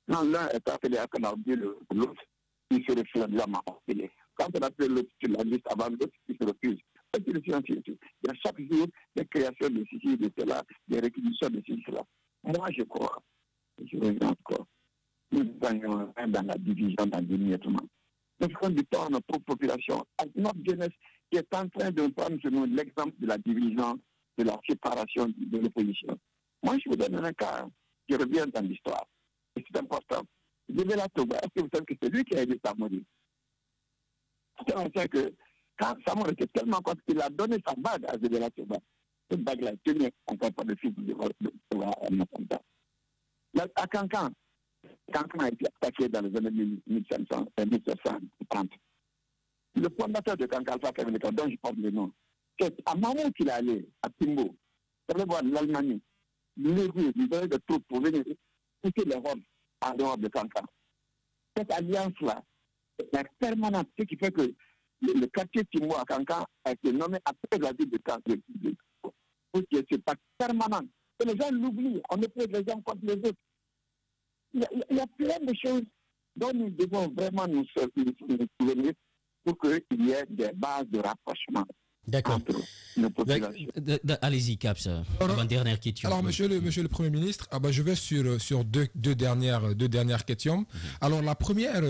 Quand l'un est appelé à canarder l'autre, il se refuse à dire appelé. Quand on appelle l'autre sur la liste avant l'autre, il se refuse. Il y a chaque jour des créations de ceci, de cela, des réquisitions de ceci, cela. Moi, je crois, je regarde quoi. Nous gagnons dans la division, dans l'émiettement. Nous faisons du temps à notre propre population, à notre jeunesse qui est en train de prendre sur nous l'exemple de la division, de la séparation de l'opposition. Moi, je vous donne un cas qui revient dans l'histoire. Et c'est important. Zébéla Toba, est-ce que vous savez que c'est lui qui a aidé Samori? C'est vrai que quand Samori était tellement content qu'il a donné sa bague à Zébéla Toba. Cette bague-là est tenue encore par le fils de Toba à Cancan. Cancan a été attaqué dans les années 1730. Le fondateur de Cancan, Alpha Kameleka, dont je porte le nom, c'est à Mamou qu'il est allé, à Timbo. Vous allez voir l'Allemagne. Il avait des troupes pour venir pousser les Roms en dehors de Cancan. Cette alliance-là est permanente, ce qui fait que le quartier Timbo à Cancan a été nommé après la ville de Cancan. C'est pas permanent. Et les gens l'oublient. On ne peut les uns contre les autres. Il y a plein de choses dont nous devons vraiment nous souvenir pour qu'il y ait des bases de rapprochement. D'accord. entre nos populations. Allez-y, Caps. Dernière question. Alors, monsieur le Premier ministre, je vais sur deux dernières questions. Alors, la première,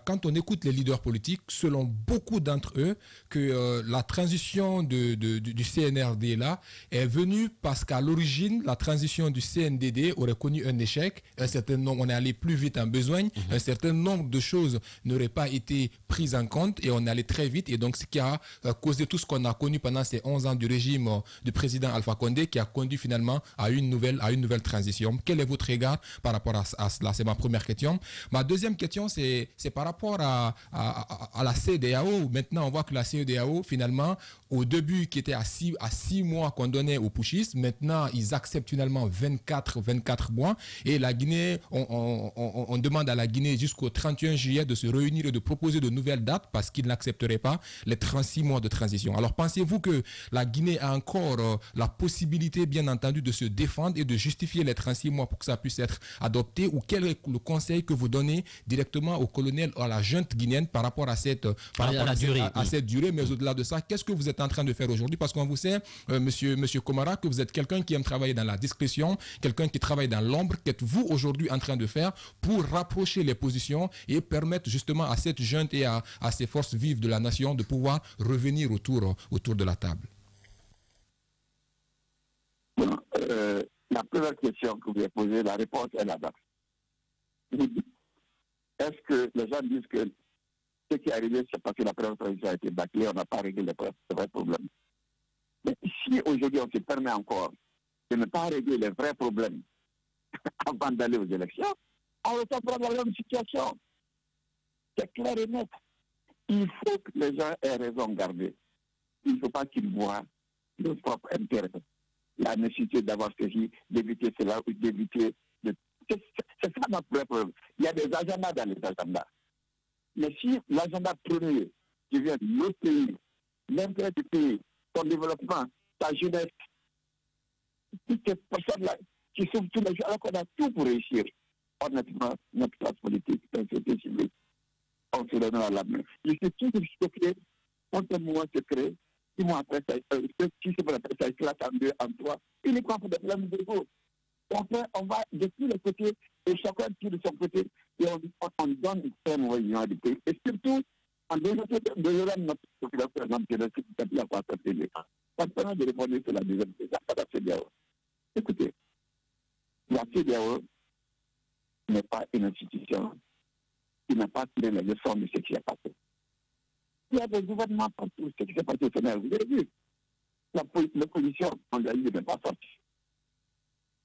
quand on écoute les leaders politiques, selon beaucoup d'entre eux, que la transition du CNRD là est venue parce qu'à l'origine, la transition du CNDD aurait connu un échec. Un certain nombre, on est allé plus vite en besogne. Un certain nombre de choses n'auraient pas été prises en compte et on est allé très vite. Et donc, ce qui a causé tout ce qu'on a connu pendant ces 11 ans du régime du président Alpha Condé, qui a conduit finalement à une nouvelle transition. Quel est votre regard par rapport à cela? C'est ma première question. Ma deuxième question, c'est par rapport à la CEDEAO. Maintenant, on voit que la CEDEAO, finalement, au début, qui était à 6 mois qu'on donnait aux putschistes, maintenant, ils acceptent finalement 24 mois. Et la Guinée, on demande à la Guinée jusqu'au 31 juillet de se réunir et de proposer de nouvelles dates parce qu'ils n'accepteraient pas les 36 mois de transition. Alors, pensez-vous que la Guinée a encore la possibilité, bien entendu, de se défendre et de justifier les 36 mois pour que ça puisse être adopté? Ou quel est le conseil que vous donnez directement au colonel, à la junte guinéenne par rapport à cette durée? Mais au-delà de ça, qu'est-ce que vous êtes en train de faire aujourd'hui? Parce qu'on vous sait, monsieur Komara, que vous êtes quelqu'un qui aime travailler dans la discrétion, quelqu'un qui travaille dans l'ombre. Qu'êtes-vous aujourd'hui en train de faire pour rapprocher les positions et permettre justement à cette junte et à ces forces vives de la nation de pouvoir revenir autour de la table? Bon, la première question que vous avez posée, la réponse est là-bas. Est-ce que les gens disent que ce qui est arrivé, c'est parce que la première transition a été bâclée, on n'a pas réglé les vrais problèmes? Mais si aujourd'hui on se permet encore de ne pas régler les vrais problèmes avant d'aller aux élections, on retombera dans la même situation. C'est clair et net. Il faut que les gens aient raison gardée. Il ne faut pas qu'ils voient leur propre intérêt. La nécessité d'avoir ceci, d'éviter cela ou d'éviter... C'est ça notre problème. Il y a des agendas dans les agendas. Mais si l'agenda premier qui vient de notre pays, l'intérêt du pays, son développement, sa jeunesse, toutes ces personnes-là qui souffrent tous les jours, alors qu'on a tout pour réussir, honnêtement, notre classe politique, notre société civile, on se donne à la main. Il se trouve secret, quand un moment se crée, 6 mois après, ça éclate en 2, en 3, uniquement pour des problèmes de gauche. Après, on va de tous les côtés, et chacun tire de son côté, et on donne une très mauvaise image du pays. Et surtout, en développant notre population, par exemple, qui est la croissance télé. Pas de répondre sur la deuxième question, pas la CEDEAO. Écoutez, la CEDEAO n'est pas une institution qui n'a pas tiré les leçons de ce qui s'est passé. Il y a des gouvernements partout, ce qui s'est passé au Sénat, vous avez vu. L'opposition, on l'a dit, n'est pas sortie.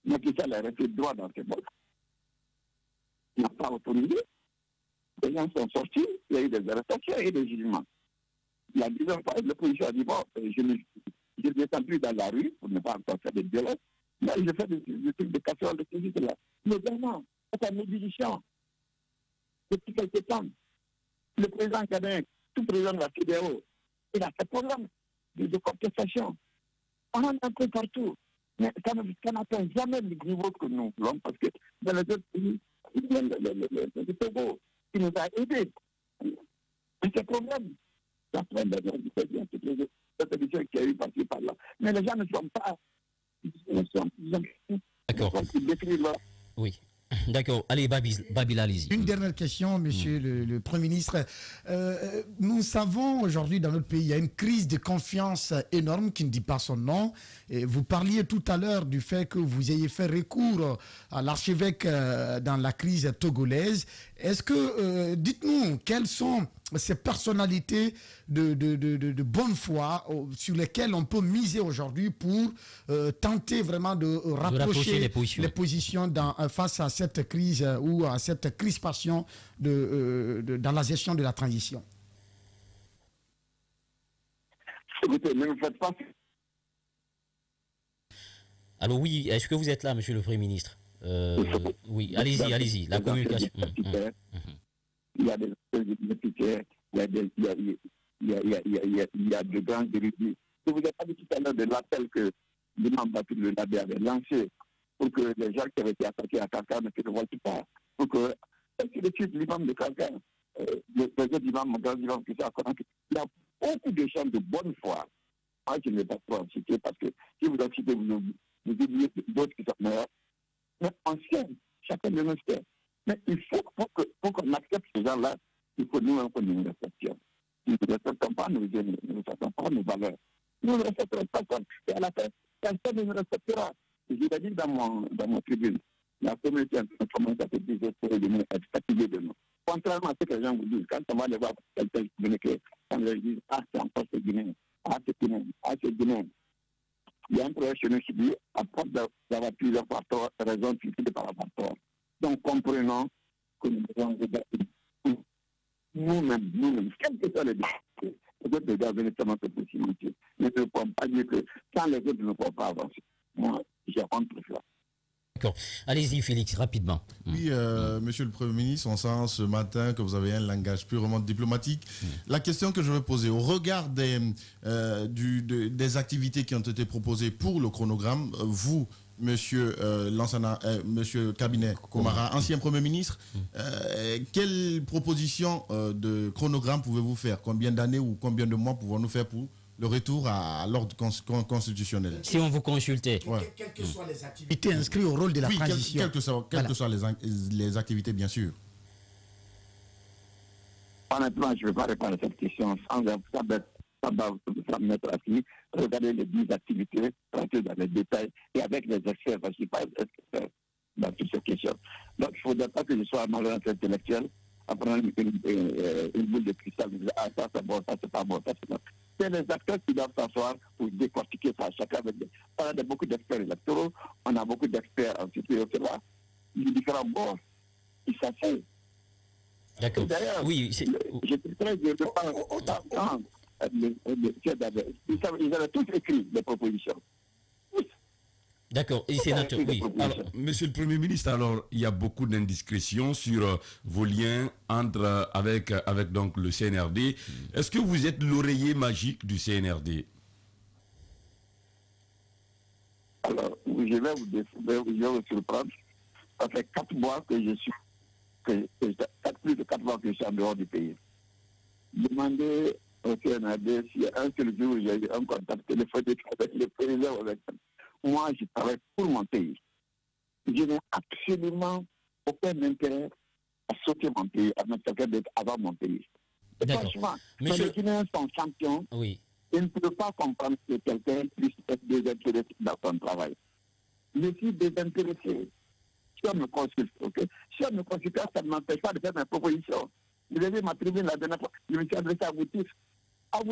Mais qui ça, elle a resté droit dans ses bottes. Il n'a pas autorisé. Les gens sont sortis, il y a eu des arrestations et des jugements. La deuxième fois, l'opposition a dit, bon, je ne descends plus dans la rue pour ne pas encore faire des violences. Là, je fais des trucs de casserole de ceci, là. Mais vraiment, c'est une négligence. Depuis quelques temps, le président Kadin, tout président de la CEDEAO, il a fait problème de contestation. On en a un peu partout. Mais ça n'atteint jamais le niveau que nous voulons, parce que dans les autres pays, le Togo, qui nous a aidés. Mais c'est problème. La fin de la vie, toutes les autres émissions qui a eu par-ci, par-là. Mais les gens ne sont pas. D'accord. Oui. D'accord. Allez, Babil, allez-y. Une dernière question, monsieur le Premier ministre. Nous savons aujourd'hui dans notre pays, il y a une crise de confiance énorme qui ne dit pas son nom. Et vous parliez tout à l'heure du fait que vous ayez fait recours à l'archevêque dans la crise togolaise. Est-ce que, dites-nous, quelles sont ces personnalités de bonne foi sur lesquelles on peut miser aujourd'hui pour tenter vraiment de rapprocher les positions face à cette crise ou à cette crispation dans la gestion de la transition? Écoutez, ne me faites pas... Alors oui, est-ce que vous êtes là, monsieur le Premier ministre? Oui, allez-y, la communication. Il y a des députés, il y a de grands érudits. Je vous ai pas dit tout à l'heure de l'appel que l'imam Bakir Le Labé avait lancé pour que les gens qui avaient été attaqués à Kaka ne se revoltent pas. Pour que, l'imam de Kaka, les autres imams, grands imams qui sont à Conakry, il y a beaucoup de gens de bonne foi Moi, je ne vais pas trop en citer parce que si vous en citez, vous oubliez d'autres qui sont meilleurs. Mais anciens, chacun de nos frères. Mais il faut qu'on accepte ces gens-là, il faut nous-mêmes que nous respections. Nous ne respectons pas nos génies, nous ne respectons pas nos valeurs. Nous ne respecterons pas ça. Et à la fin, personne ne nous respectera. Je l'ai dit dans mon tribune, la communauté internationale a été désespérée de nous, est fatiguée de nous. Contrairement à ce que les gens vous disent, quand on va les voir quelqu'un communiquer, quand ils disent « Ah, c'est encore ce Guinéen, ah, c'est Guinéen, ah, c'est Guinéen ». Il y a un problème chez nous qui dit, à part d'avoir plusieurs facteurs, raisons qui finissent par avoir tort. Donc, comprenons que nous devons regarder nous-mêmes, quels que soient les défis, les autres doivent venir sur notre possibilité. Mais ne pouvons pas dire que sans les autres, nous ne pouvons pas avancer. Moi, j'ai honte pour ça. D'accord. Allez-y, Félix, rapidement. Oui, monsieur le Premier ministre, on sent ce matin que vous avez un langage purement diplomatique. La question que je veux poser, au regard des activités qui ont été proposées pour le chronogramme, vous, monsieur monsieur Kabinet Komara, ancien Premier ministre, quelle proposition de chronogramme pouvez-vous faire? Combien d'années ou combien de mois pouvons-nous faire pour le retour à l'ordre constitutionnel? Si on vous consultait. Quelles que soient les activités inscrites au rôle de la transition. Quelles que soient les activités, bien sûr. Honnêtement, je ne vais pas répondre à cette question sans ça mettre à fini. Regardez les 10 activités, rentrer dans les détails et avec les experts, parce que je ne suis pas expert dans toutes ces questions. Donc, il ne faudrait pas que je sois malhonnête intellectuel à prendre une boule de cristal et dire « Ah, ça c'est bon, ça c'est pas bon, ça c'est bon ». C'est les acteurs qui doivent s'asseoir pour décortiquer ça. Chacun avec on a beaucoup d'experts électoraux, on a beaucoup d'experts en sécurité, les différents bords, ils s'asseyent. D'accord. D'ailleurs, oui, je suis très heureux de pas ils avaient tous écrit des propositions. D'accord, et sénateur, oui. Alors, monsieur le Premier ministre, alors, il y a beaucoup d'indiscrétions sur vos liens avec donc le CNRD. Est-ce que vous êtes l'oreiller magique du CNRD? Alors, je vais vous surprendre. Ça fait 4 mois que je suis, plus de 4 mois que je suis en dehors du pays. Demandez au CNRD si un seul jour j'ai eu un contact téléphonique avec le président. Moi, je travaille pour mon pays. Je n'ai absolument aucun intérêt à sauter mon pays, à mettre quelqu'un d'autre avant mon pays. Franchement, quand les Guinéens sont champions, oui. Ils ne peuvent pas comprendre que quelqu'un puisse être désintéressé dans son travail. Je suis désintéressé. Si on me consulte, ok? Si on me consulte, ça ne m'empêche pas de faire mes propositions. Vous avez ma tribune la dernière fois, je me suis adressé à vous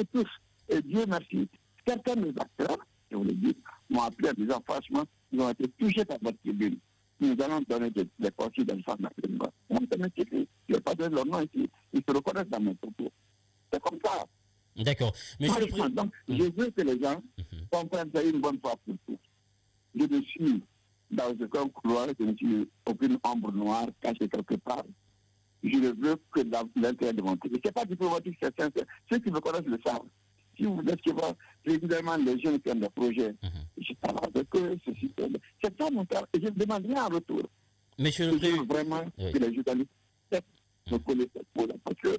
tous. Et Dieu merci. Certains de mes acteurs, je vous le dis, m'ont appelé en disant franchement, ils ont été touchés par votre tribune. Nous allons donner des conseils dans le centre de la tribune. Moi, je ne vais pas donner leur nom ici. Ils se reconnaissent dans mes propos. C'est comme ça. D'accord. Monsieur le Président. Donc, je veux que les gens comprennent ça une bonne fois pour toutes. Je ne suis dans aucun couloir, je ne suis aucune ombre noire cachée quelque part. Je ne veux que l'intérêt de mon pays. Ce n'est pas diplomatique, c'est sincère. Ceux qui me connaissent le savent. Si vous êtes qui va, évidemment, les jeunes qui ont des projets, je parle avec eux, ceci, c'est ça mon travail. Et je ne demande rien en retour. Monsieur le Président. Vraiment que les journalistes me connaissent parce que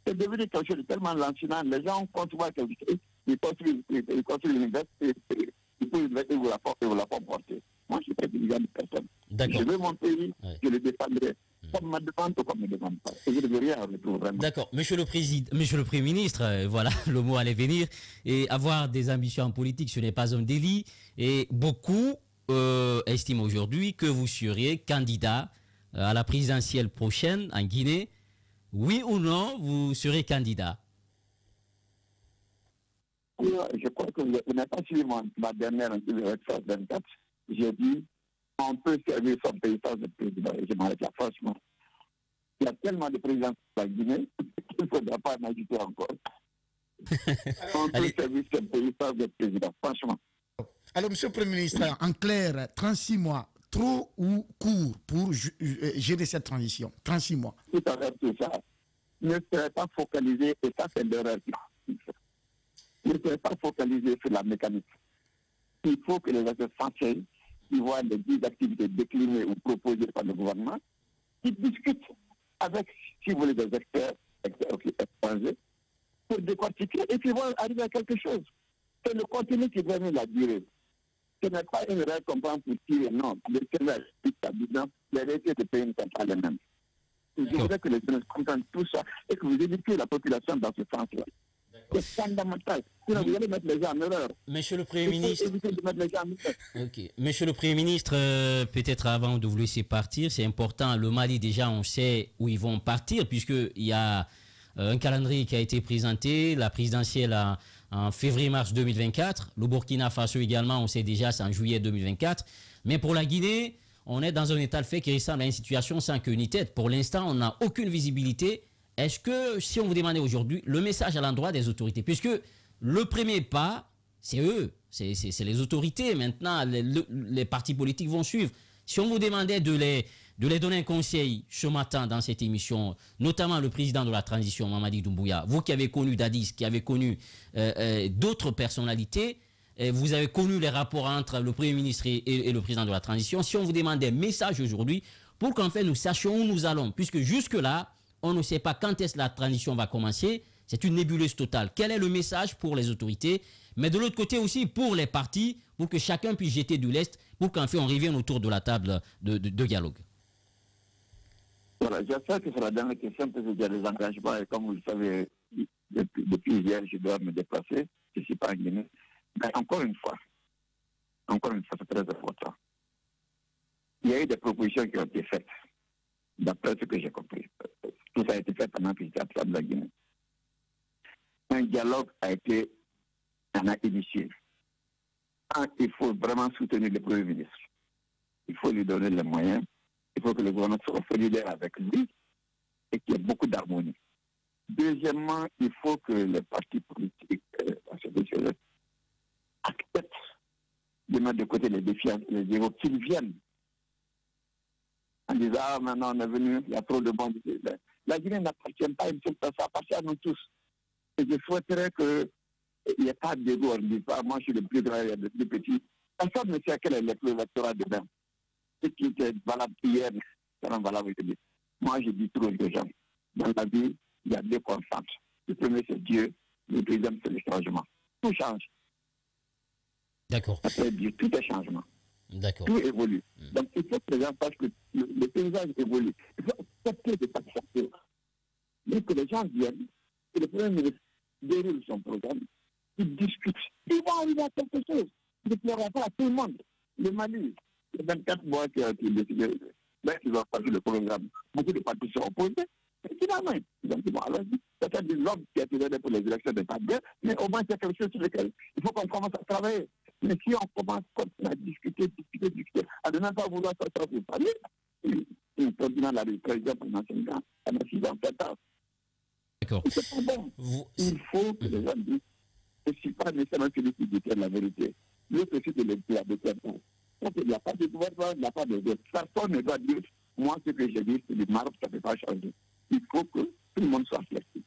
c'est devenu quelque chose de tellement lancinant. Les gens comptent voir quelque chose, ils construisent une université, ils vous la font porter. Moi, je suis pas dirigeant de personne. Je veux mon pays, je le défendrai. Comme me demande ou comme me demande pas. Et je ne veux rien en retour, vraiment. D'accord. Monsieur le Premier ministre, voilà, le mot allait venir. Et avoir des ambitions en politique, ce n'est pas un délit. Et beaucoup estiment aujourd'hui que vous seriez candidat à la présidentielle prochaine en Guinée. Oui ou non, vous serez candidat? Je crois que vous n'avez pas suivi ma dernière interview avec France 24. J'ai dit on peut servir son pays sans être président. Et je m'arrête là, franchement. Il y a tellement de présidents dans la Guinée qu'il ne faudra pas en ajouter encore. On peut servir son pays sans être président, franchement. Alors, monsieur le Premier ministre, en clair, 36 mois, trop ou court pour gérer cette transition? 36 mois. Tout à fait, tout ça. Ne serait pas focalisé, et ça c'est l'erreur. Ne serait pas focalisé sur la mécanique. Il faut que les acteurs s'enseignent, qui voient les 10 activités déclinées ou proposées par le gouvernement, qui discutent avec, si vous voulez, des experts étrangers, pour décortiquer, et puis vont arriver à quelque chose. C'est le contenu qui donne la durée. Ce n'est pas une récompense pour tirer, non. Le Sénat est stabilisant, les réalités de pays ne sont pas les mêmes. Je voudrais que les jeunes comprennent tout ça et que vous éduquez la population dans ce sens-là. C'est fondamental. Sinon, vous allez mettre les gens en erreur. Monsieur le Premier ministre. Okay. Monsieur le Premier ministre, peut-être avant de vous laisser partir, c'est important. Le Mali, déjà, on sait où ils vont partir, puisqu'il y a un calendrier qui a été présenté, la présidentielle en février-mars 2024. Le Burkina Faso également, on sait déjà, c'est en juillet 2024. Mais pour la Guinée, on est dans un état de fait qui ressemble à une situation sans queue ni tête. Pour l'instant, on n'a aucune visibilité. Est-ce que, si on vous demandait aujourd'hui, le message à l'endroit des autorités, puisque le premier pas, c'est eux, c'est les autorités, maintenant, les partis politiques vont suivre. Si on vous demandait de les donner un conseil ce matin dans cette émission, notamment le président de la transition, Mamadi Doumbouya, vous qui avez connu Dadis, qui avez connu d'autres personnalités, vous avez connu les rapports entre le Premier ministre et le président de la transition, si on vous demandait un message aujourd'hui, pour qu'en fait nous sachions où nous allons, puisque jusque-là, on ne sait pas quand est-ce que la transition va commencer. C'est une nébuleuse totale. Quel est le message pour les autorités, mais de l'autre côté aussi pour les partis, pour que chacun puisse jeter du lest, pour qu'en fait on revienne autour de la table de dialogue? Voilà, j'espère que c'est la dernière question, parce qu'il y a des engagements, et comme vous le savez, depuis hier, je dois me déplacer, je ne suis pas en Guinée. Mais encore une fois, c'est très important. Il y a eu des propositions qui ont été faites, d'après ce que j'ai compris. Tout ça a été fait pendant que j'étais absent de la Guinée. Un dialogue a été initié. Il faut vraiment soutenir le Premier ministre. Il faut lui donner les moyens. Il faut que le gouvernement soit solidaire avec lui et qu'il y ait beaucoup d'harmonie. Deuxièmement, il faut que les partis politiques acceptent de mettre de côté les défis, les égos, qu'ils viennent en disant, ah, maintenant on est venu, il y a trop de monde. La Guinée n'appartient pas à une seule personne, ça appartient à nous tous. Et je souhaiterais qu'il n'y ait pas d'égo. On ne dit pas, moi je suis le plus grand, il y a le plus petit. Personne ne sait quel est l'électorat demain. Ce qui était valable hier sera valable aujourd'hui. Moi je dis toujours aux gens, dans la vie, il y a deux constantes. Le premier c'est Dieu, le deuxième c'est le changement. Tout change. D'accord. Après Dieu, tout est changement. D'accord. Tout évolue. Donc il faut que les gens sachent que le paysage évolue. Il faut accepter de participer. Mais que les gens viennent, que le Premier ministre déroule son programme, il discute. Il va arriver à quelque chose. Il ne plaira pas à tout le monde. Le Mali, les 24 mois qui ont été décidés, là, ils ont passé le programme. Beaucoup de partis sont opposés. Et finalement, ils ont dit, bon, alors, peut-être l'homme qui a été donné pour les élections n'est pas bien, mais au moins, c'est quelque chose sur lequel il faut qu'on commence à travailler. Mais si on commence à discuter, à ne même pas vouloir s'asseoir pour parler, il continue la présidence pendant 5 ans, pendant 6 ans, 7 ans. D'accord. C'est pas bon. Il faut que les gens disent, je ne suis pas nécessairement celui qui détient la vérité. L'autre aussi de la détention. Donc il n'y a pas de gouvernement, il n'y a pas de personne ne doit dire, moi ce que j'ai dit, c'est du marbre, ça ne peut pas changer. Il faut que tout le monde soit flexible.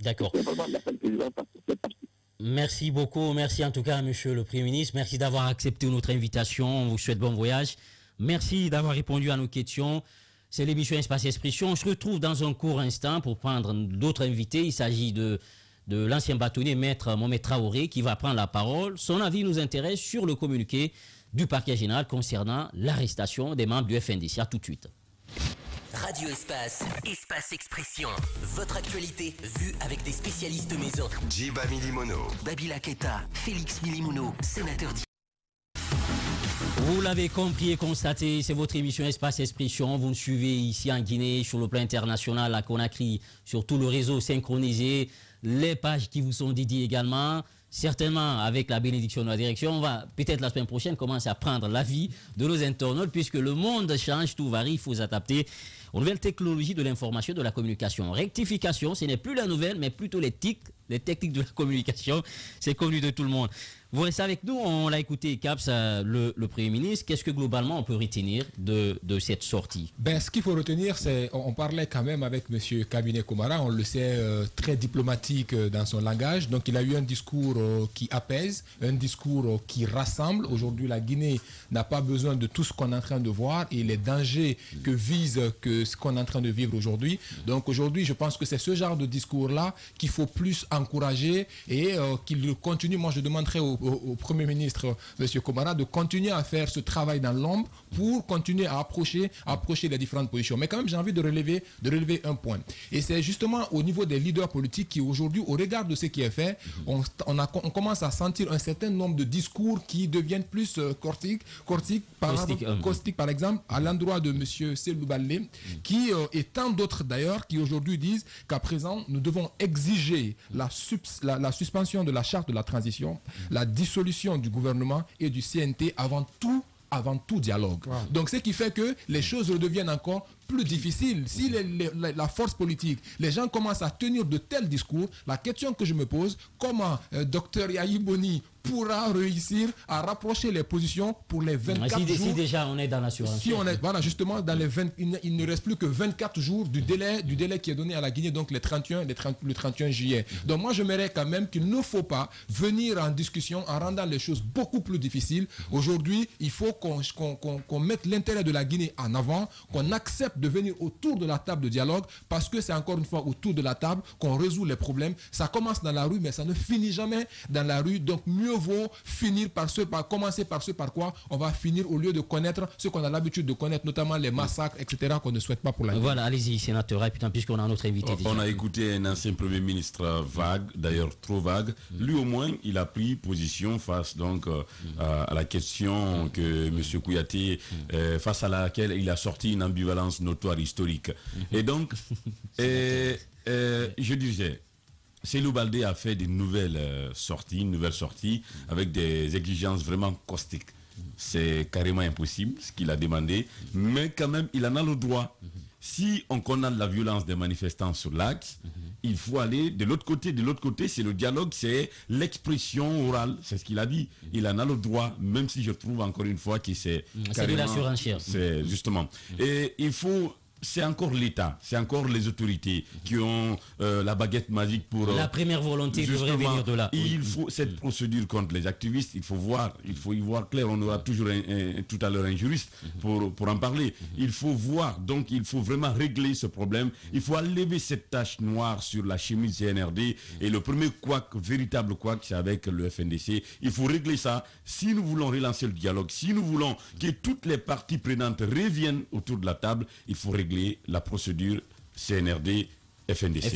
D'accord. C'est vraiment l'appel président parce que c'est parti. Merci beaucoup. Merci en tout cas, monsieur le Premier ministre. Merci d'avoir accepté notre invitation. On vous souhaite bon voyage. Merci d'avoir répondu à nos questions. C'est l'émission Espace Expression. On se retrouve dans un court instant pour prendre d'autres invités. Il s'agit de l'ancien bâtonnier maître Mohamed Traoré qui va prendre la parole. Son avis nous intéresse sur le communiqué du parquet général concernant l'arrestation des membres du FNDC. À tout de suite. Radio Espace, Espace Expression. Votre actualité vue avec des spécialistes maison. Djiba Milimono, Babila Keita, Félix Milimono, sénateur. Vous l'avez compris et constaté, c'est votre émission Espace Expression. Vous nous suivez ici en Guinée, sur le plan international, à Conakry, sur tout le réseau synchronisé, les pages qui vous sont dédiées également. Certainement, avec la bénédiction de la direction, on va peut-être la semaine prochaine commencer à prendre l'avis de nos internautes, puisque le monde change, tout varie, il faut s'adapter aux nouvelles technologies de l'information et de la communication. Rectification, ce n'est plus la nouvelle, mais plutôt les techniques de la communication. C'est connu de tout le monde. Vous restez avec nous, on l'a écouté, Caps, le Premier ministre. Qu'est-ce que globalement on peut retenir de cette sortie? Ce qu'il faut retenir, c'est, on parlait quand même avec M. Kabinet Komara, on le sait, très diplomatique dans son langage. Donc il a eu un discours qui apaise, un discours qui rassemble. Aujourd'hui, la Guinée n'a pas besoin de tout ce qu'on est en train de voir et les dangers que vise ce qu'on est en train de vivre aujourd'hui. Donc aujourd'hui, je pense que c'est ce genre de discours-là qu'il faut plus encourager et qu'il continue. Moi, je demanderais au Premier ministre, M. Komara, de continuer à faire ce travail dans l'ombre pour continuer à approcher les différentes positions. Mais quand même, j'ai envie de relever un point. Et c'est justement au niveau des leaders politiques qui aujourd'hui, au regard de ce qui est fait, on commence à sentir un certain nombre de discours qui deviennent plus caustiques, par exemple, à l'endroit de M. Cellou Baldé, qui et tant d'autres d'ailleurs, qui aujourd'hui disent qu'à présent, nous devons exiger la suspension de la charte de la transition, la dissolution du gouvernement et du CNT avant tout dialogue. Wow. Donc ce qui fait que les choses redeviennent encore plus difficiles. Si la force politique, les gens commencent à tenir de tels discours, la question que je me pose, comment Dr Yahi Boni pourra réussir à rapprocher les positions pour les 24 jours. Si déjà on est dans la surenchère. Si on est, voilà, justement, dans les 20, il ne reste plus que 24 jours du délai qui est donné à la Guinée, donc le 31 juillet. Donc moi, je m'aimerais quand même qu'il ne faut pas venir en discussion en rendant les choses beaucoup plus difficiles. Aujourd'hui, il faut qu'on mette l'intérêt de la Guinée en avant, qu'on accepte de venir autour de la table de dialogue, parce que c'est encore une fois autour de la table qu'on résout les problèmes. Ça commence dans la rue, mais ça ne finit jamais dans la rue. Donc mieux vaut commencer par ce par quoi on va finir au lieu de connaître ce qu'on a l'habitude de connaître, notamment les massacres, etc., qu'on ne souhaite pas pour la Guinée. Voilà, allez-y, sénateur, et putain, puisqu'on a notre invité. On a écouté un ancien Premier ministre vague, d'ailleurs trop vague. Lui au moins, il a pris position face donc à la question que M. Kouyaté, face à laquelle il a sorti une ambivalence notoire historique. Et donc, je disais, Cellou Baldé a fait une nouvelle sortie avec des exigences vraiment caustiques. C'est carrément impossible ce qu'il a demandé, mais quand même il en a le droit. Si on condamne la violence des manifestants sur l'axe, il faut aller de l'autre côté. De l'autre côté, c'est le dialogue, c'est l'expression orale, c'est ce qu'il a dit. Il en a le droit, même si je trouve encore une fois que c'est de la surenchère. C'est justement. Et il faut... C'est encore l'État, c'est encore les autorités qui ont la baguette magique pour... la première volonté devrait venir de là. Il faut cette procédure contre les activistes, il faut y voir clair. On aura toujours tout à l'heure un juriste pour en parler. Il faut voir, donc il faut vraiment régler ce problème. Il faut enlever cette tache noire sur la chimie CNRD. Et le premier véritable couac, c'est avec le FNDC. Il faut régler ça. Si nous voulons relancer le dialogue, si nous voulons que toutes les parties prenantes reviennent autour de la table, il faut régler la procédure CNRD-FNDC.